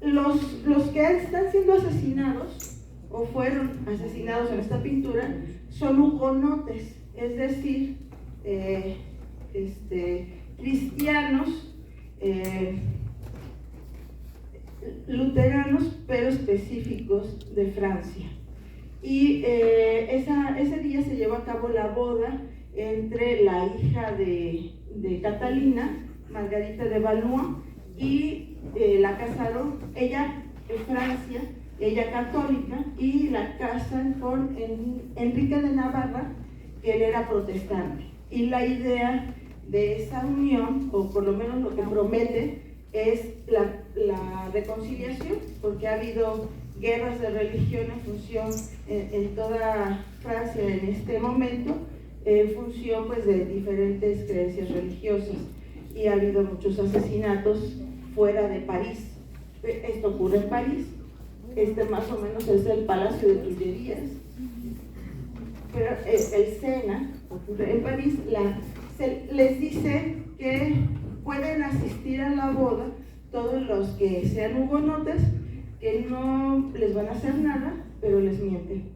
Los que están siendo asesinados, o fueron asesinados en esta pintura, son hugonotes, es decir, cristianos, luteranos, pero específicos de Francia. Y ese día se llevó a cabo la boda entre la hija de Catalina, Margarita de Valois, y la casaron, ella en Francia, ella católica, y la casan con Enrique de Navarra, que él era protestante. Y la idea de esa unión, o por lo menos lo que promete, es la reconciliación, porque ha habido guerras de religión en toda Francia en este momento, en función pues de diferentes creencias religiosas, y ha habido muchos asesinatos fuera de París. Esto ocurre en París, más o menos es el Palacio de Tullerías, pero el Sena ocurre en París. Les dice que pueden asistir a la boda todos los que sean hugonotes, que no les van a hacer nada, pero les mienten.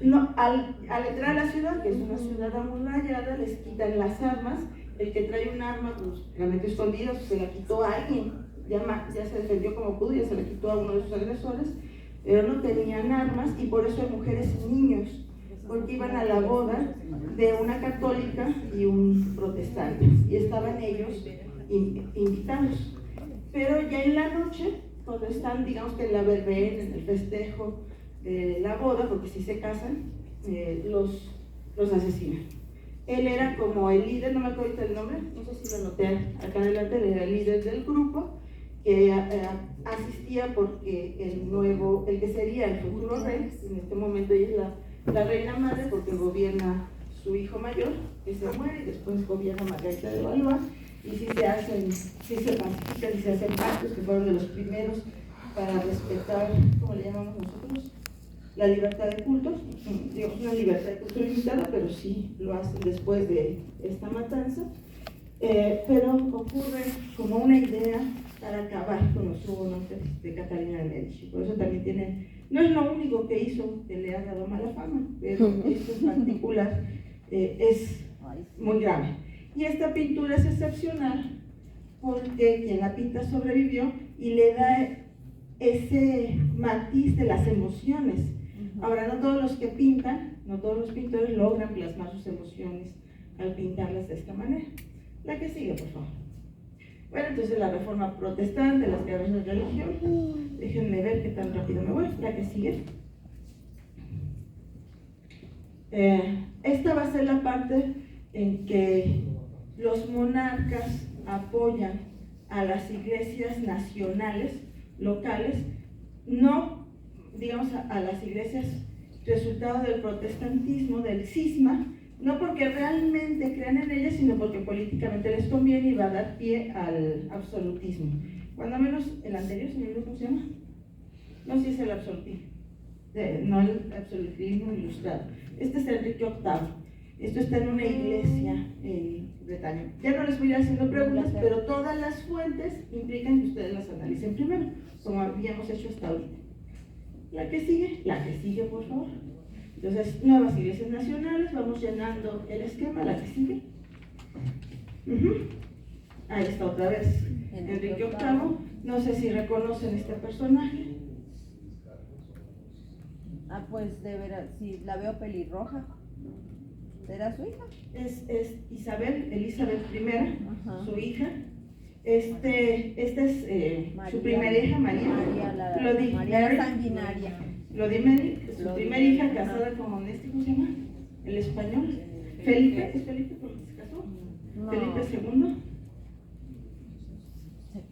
No, al entrar a la ciudad, que es una ciudad amurallada, les quitan las armas. El que trae un arma, pues la metió escondida, se la quitó a alguien, ya se defendió como pudo, ya se la quitó a uno de sus agresores, pero no tenían armas, y por eso hay mujeres y niños, porque iban a la boda de una católica y un protestante, y estaban ellos invitados. Pero ya en la noche, cuando están, digamos que en la verbena, en el festejo de la boda, porque si se casan, los asesinan. Él era como el líder, no me acuerdo el nombre, no sé si lo noté acá adelante, él era el líder del grupo, que asistía porque el que sería el futuro rey, en este momento ella es la reina madre, porque gobierna su hijo mayor, que se muere, y después gobierna Margarita de Valois, y si se pacifican y se hacen pactos, que fueron de los primeros para respetar, ¿cómo le llamamos nosotros? La libertad de cultos, digamos una libertad de culto limitada, pero sí lo hacen después de esta matanza. Pero ocurre como una idea para acabar con los hugonotes de Catalina de Medici. Por eso también no es lo único que hizo que le ha dado mala fama, pero esto en particular es muy grave. Y esta pintura es excepcional porque quien la pinta sobrevivió y le da ese matiz de las emociones. Ahora, no todos los que pintan, no todos los pintores logran plasmar sus emociones al pintarlas de esta manera. La que sigue, por favor. Bueno, entonces la reforma protestante, las guerras de religión. Déjenme ver qué tan rápido me voy. La que sigue. Esta va a ser la parte en que los monarcas apoyan a las iglesias nacionales, locales, no, digamos, a las iglesias resultado del protestantismo, del cisma, no porque realmente crean en ellas, sino porque políticamente les conviene y va a dar pie al absolutismo. Cuando menos el anterior, señor, ¿cómo se llama? No sé si es el absolutismo, no el absolutismo ilustrado. Este es Enrique VIII. Esto está en una iglesia en Bretaña. Ya no les voy a ir haciendo preguntas, pero todas las fuentes implican que ustedes las analicen primero, como habíamos hecho hasta ahorita. La que sigue, por favor. Entonces, nuevas iglesias nacionales, vamos llenando el esquema, la que sigue. Ahí está otra vez Enrique VIII. No sé si reconocen este personaje. Ah, pues de veras, si la veo pelirroja, ¿será su hija? Es Elizabeth I, Ajá. su hija. Esta es María. su primera hija, María. María Sanguinaria. Lodi Mary, su Lodi primera hija Mary, casada con ¿cómo se llama? El español. Felipe, ¿es Felipe por el que se casó? No. Felipe II.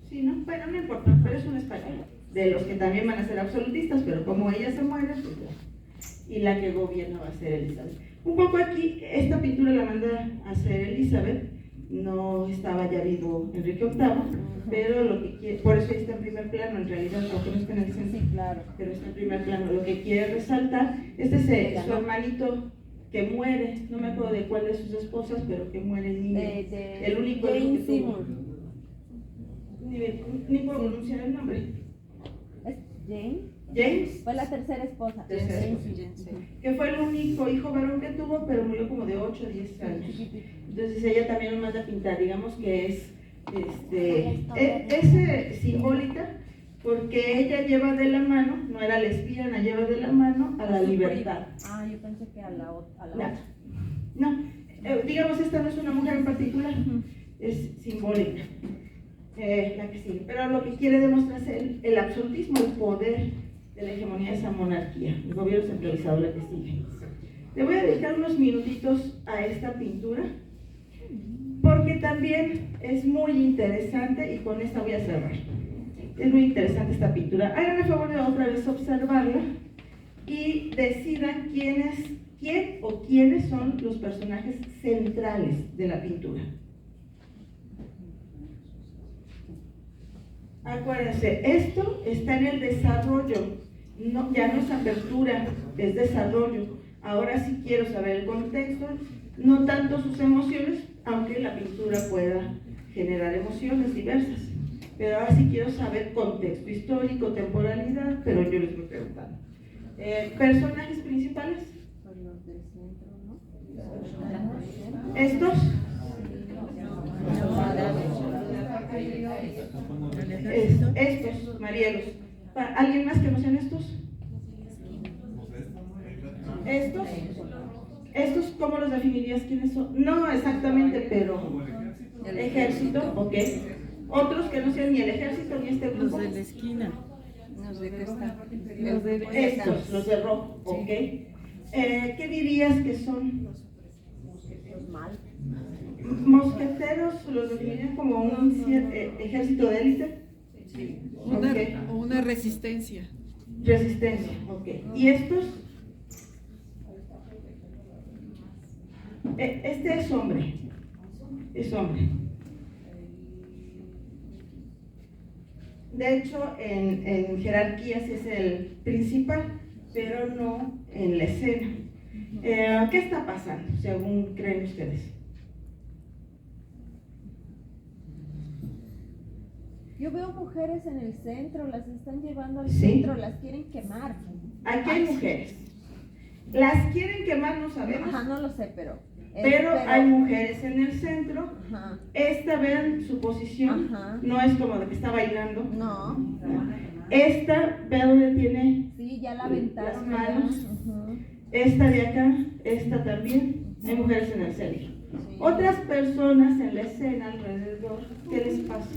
Sí, ¿no? Bueno, no importa, pero es un español. De los que también van a ser absolutistas, pero como ella se muere, pues ya. Y la que gobierna va a ser Elizabeth. Un poco aquí, esta pintura la manda a hacer Elizabeth. No estaba ya vivo Enrique VIII, pero lo que quiere, por eso está en primer plano, en realidad, aunque no está en el centro, Sí, claro. pero está en primer plano. Lo que quiere resaltar, este es su hermanito que muere, no me acuerdo de cuál de sus esposas, pero que muere el niño. El único hijo Jane que tuvo. Seymour. Ni puedo pronunciar el nombre. ¿Es Jane? James, Fue la tercera esposa. Tercera esposa. Que fue el único hijo varón que tuvo, pero murió como de 8 o 10 años. Entonces ella también nos manda a pintar, digamos que es simbólica, porque ella lleva de la mano, no era lesbiana, lleva de la mano a la libertad. Ah, yo pensé que a la otra. No, digamos, esta no es una mujer en particular, es simbólica. La que sigue. Pero lo que quiere demostrar es el absolutismo, el poder de la hegemonía de esa monarquía, el gobierno centralizado, la que sigue. Le voy a dedicar unos minutitos a esta pintura, porque también es muy interesante, y con esta voy a cerrar. Es muy interesante esta pintura. Hagan el favor de otra vez observarla y decidan quién o quiénes son los personajes centrales de la pintura. Acuérdense, esto está en el desarrollo, ya no es apertura, es desarrollo. Ahora sí quiero saber el contexto, no tanto sus emociones, aunque la pintura pueda generar emociones diversas. Pero ahora sí quiero saber contexto histórico, temporalidad, pero yo les voy preguntando. ¿Personajes principales? Los del centro, ¿no? ¿Estos? Estos, Marielos. ¿Alguien más que no sean estos? ¿Estos? ¿Estos cómo los definirías? ¿Quiénes son? No exactamente, pero ejército, ok. Otros que no sean ni el ejército ni este grupo. Los de la esquina. Estos, los de rojo, ok. ¿Qué dirías que son? Mosqueteros, los definirían como un ejército de élite. O una resistencia. Resistencia, ok. ¿Y estos? Este es hombre. Es hombre. De hecho, en jerarquía sí es el principal, pero no en la escena. ¿Qué está pasando, según creen ustedes? Yo veo mujeres en el centro, las están llevando al Sí. centro, las quieren quemar. Aquí hay mujeres. Las quieren quemar, no sabemos, Ajá, no lo sé, pero hay mujeres en el centro. Ajá. Esta, vean su posición, Ajá. no es como de que está bailando. No. Esta, vean dónde tiene Sí, ya la aventaron. las manos. Ajá. Esta de acá, esta también. Hay mujeres en el centro. Sí. Otras personas en la escena alrededor, ¿qué les pasa?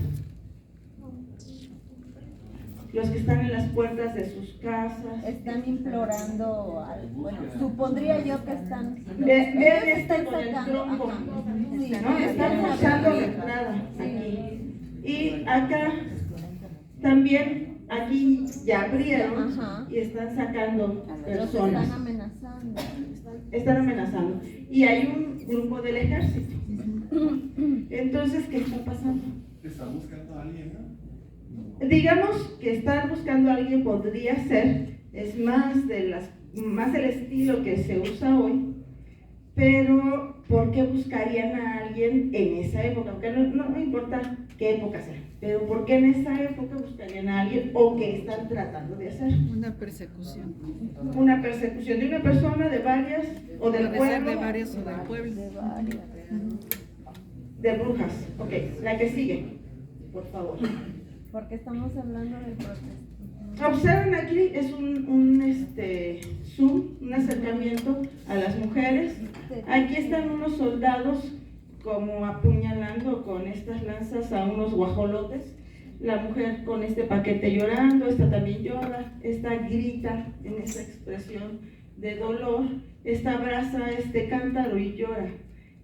Los que están en las puertas de sus casas. Están implorando, bueno, supondría yo que están. Vean ellos este están con el sacando, trompo. ajá, sí, ¿No? Están forzando la entrada aquí. Y acá también, aquí ya abrieron Ajá. y están sacando Los personas. están amenazando. Están amenazando. Y hay un grupo del ejército. Entonces, ¿qué está pasando? ¿Está buscando a alguien, no? Digamos que estar buscando a alguien podría ser, es más el estilo que se usa hoy, pero ¿por qué buscarían a alguien en esa época? Aunque no me importa qué época sea, pero ¿por qué en esa época buscarían a alguien o qué están tratando de hacer? Una persecución. Una persecución de una persona, de varias, o del Puede ser pueblo, de varias o del pueblo. de brujas. Ok, la que sigue, por favor. Porque estamos hablando del proceso. Observen aquí, es un zoom, un acercamiento a las mujeres. Aquí están unos soldados como apuñalando con estas lanzas a unos guajolotes. La mujer con este paquete llorando, esta también llora, esta grita en esa expresión de dolor, esta abraza este cántaro y llora.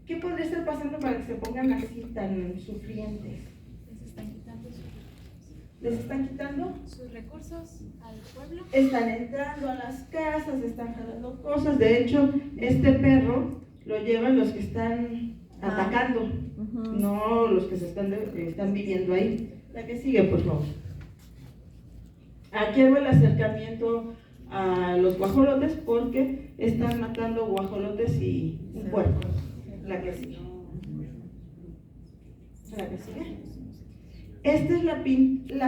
¿Qué podría estar pasando para que se pongan así tan sufrientes? ¿Les están quitando sus recursos al pueblo? Están entrando a las casas, están jalando cosas. De hecho, este perro lo llevan los que están atacando, no los que están viviendo ahí. La que sigue, por favor. Aquí hago el acercamiento a los guajolotes porque están matando guajolotes y un puerco. La que sigue. La que sigue. Esta es la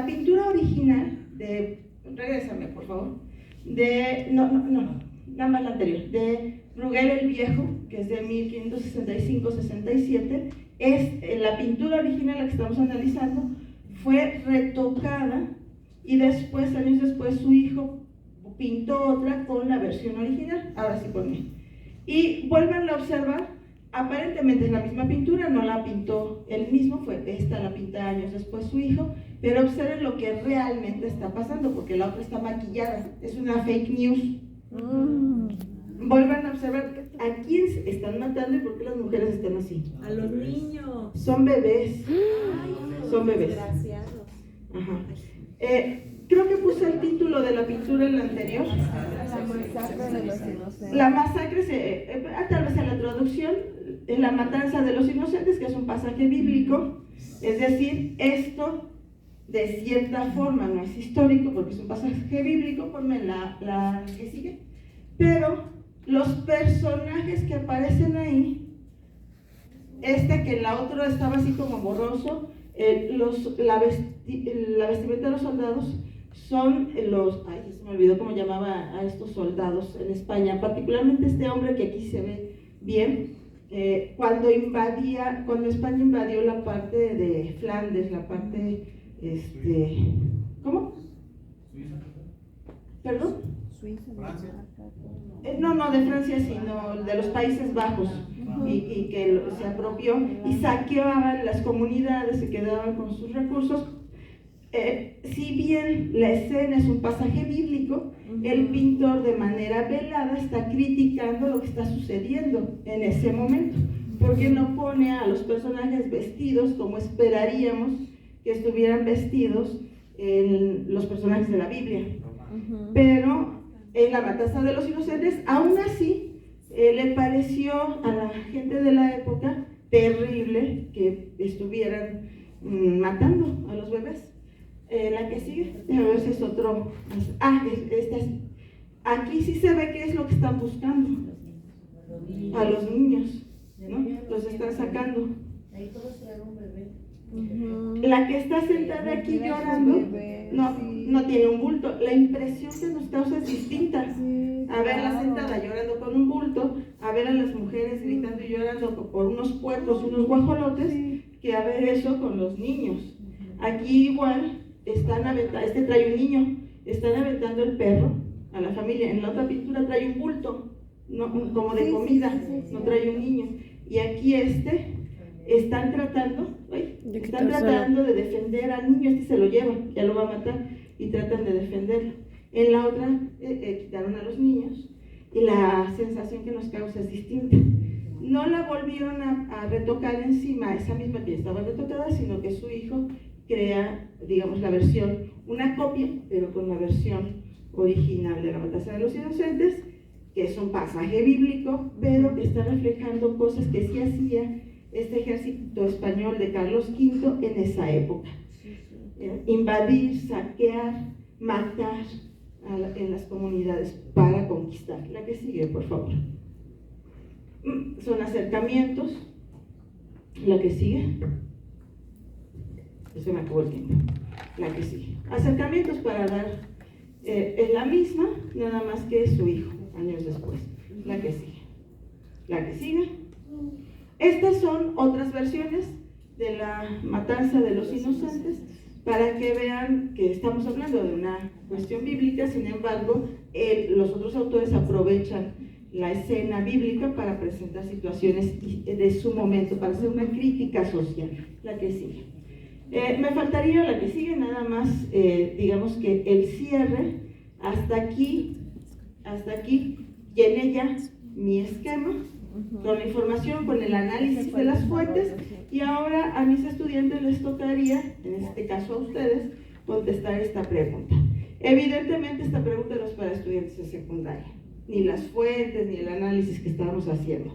pintura original de, regrésame por favor, nada más la anterior, de Bruegel el Viejo, que es de 1565-67. La pintura original, la que estamos analizando, fue retocada y después, años después, su hijo pintó otra con la versión original, ahora sí con él. Y vuelvan a observar. Aparentemente es la misma pintura, no la pintó él mismo, esta la pinta años después su hijo, pero observen lo que realmente está pasando, porque la otra está maquillada, es una fake news. Vuelvan a observar a quién están matando y por qué las mujeres están así. A los niños. Son bebés. Son bebés. Desgraciados. Ajá. Creo que puse el título de la pintura en la anterior. La masacre de los inocentes. La masacre, tal vez en la traducción, es la matanza de los inocentes, que es un pasaje bíblico. Es decir, esto de cierta forma no es histórico porque es un pasaje bíblico, ponme la que sigue. Pero los personajes que aparecen ahí, que en la otra estaba así como borroso, la vestimenta de los soldados son ay, se me olvidó cómo llamaba a estos soldados en España, particularmente este hombre que aquí se ve bien, cuando España invadió la parte de Flandes, la parte, ¿cómo? ¿Perdón? Francia. No, de Francia, sino de los Países Bajos, y que se apropió y saqueaban las comunidades, se quedaban con sus recursos. Si bien la escena es un pasaje bíblico, el pintor de manera velada está criticando lo que está sucediendo en ese momento, porque no pone a los personajes vestidos como esperaríamos que estuvieran vestidos los personajes de la Biblia. Pero en la matanza de los inocentes, aún así, le pareció a la gente de la época terrible que estuvieran matando a los bebés. La que sigue, a ver si es otro. Aquí sí se ve qué es lo que están buscando. A los niños, ¿no? Los están sacando. La que está sentada aquí llorando, no tiene un bulto. La impresión que nos causa es distinta. A verla sentada llorando con un bulto, a ver a las mujeres gritando y llorando por unos puercos, unos guajolotes, que a ver eso con los niños. Aquí igual están aventando, trae un niño, están aventando el perro a la familia. En la otra pintura trae un bulto, como de comida, no trae un niño. Y aquí están tratando de defender al niño, se lo lleva, ya lo va a matar, y tratan de defenderlo. En la otra quitaron a los niños y la sensación que nos causa es distinta. No la volvieron a retocar encima, esa misma que ya estaba retocada, sino que su hijo crea, digamos, la versión, una copia, pero con la versión original de la matanza de los inocentes, que es un pasaje bíblico, pero que está reflejando cosas que sí hacía este ejército español de Carlos V en esa época. Invadir, saquear, matar en las comunidades para conquistar. La que sigue, por favor. Son acercamientos. La que sigue. Se me acabó el tiempo. La que sigue. Acercamientos para dar. Es la misma, nada más que su hijo, años después. La que sigue. La que sigue. Estas son otras versiones de la matanza de los inocentes, para que vean que estamos hablando de una cuestión bíblica. Sin embargo, los otros autores aprovechan la escena bíblica para presentar situaciones de su momento, para hacer una crítica social. La que sigue. Me faltaría la que sigue, nada más, digamos que el cierre. Hasta aquí, llené ya mi esquema con la información, con el análisis de las fuentes, y ahora a mis estudiantes les tocaría, en este caso a ustedes, contestar esta pregunta. Evidentemente esta pregunta no es para estudiantes de secundaria, ni las fuentes, ni el análisis que estábamos haciendo.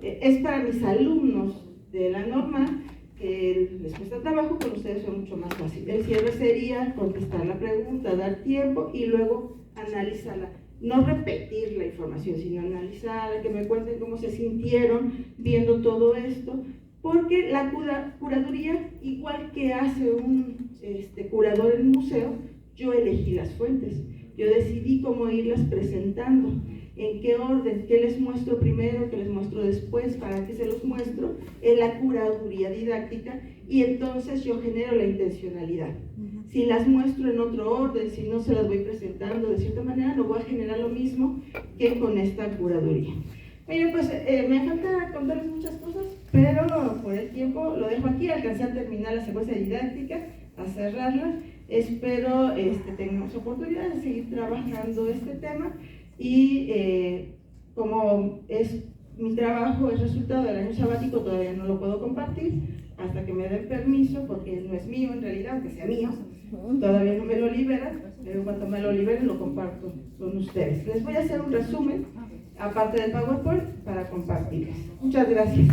Es para mis alumnos de la normal, que les cuesta trabajo, con ustedes fue mucho más fácil. El cierre sería contestar la pregunta, dar tiempo y luego analizarla. No repetir la información, sino analizarla, que me cuenten cómo se sintieron viendo todo esto, porque la curaduría, igual que hace un curador en un museo, yo elegí las fuentes, yo decidí cómo irlas presentando, en qué orden, qué les muestro primero, qué les muestro después, para qué se los muestro, en la curaduría didáctica, y entonces yo genero la intencionalidad. Si las muestro en otro orden, si no se las voy presentando de cierta manera, no voy a generar lo mismo que con esta curaduría. Miren, pues me falta contarles muchas cosas, pero por el tiempo lo dejo aquí. Alcancé a terminar la secuencia didáctica, a cerrarla. Espero tengamos oportunidad de seguir trabajando este tema, y como es mi trabajo, es resultado del año sabático, todavía no lo puedo compartir hasta que me den permiso, porque no es mío en realidad, aunque sea mío, todavía no me lo liberan, pero cuando me lo liberen lo comparto con ustedes. Les voy a hacer un resumen, aparte del PowerPoint, para compartirles. Muchas gracias.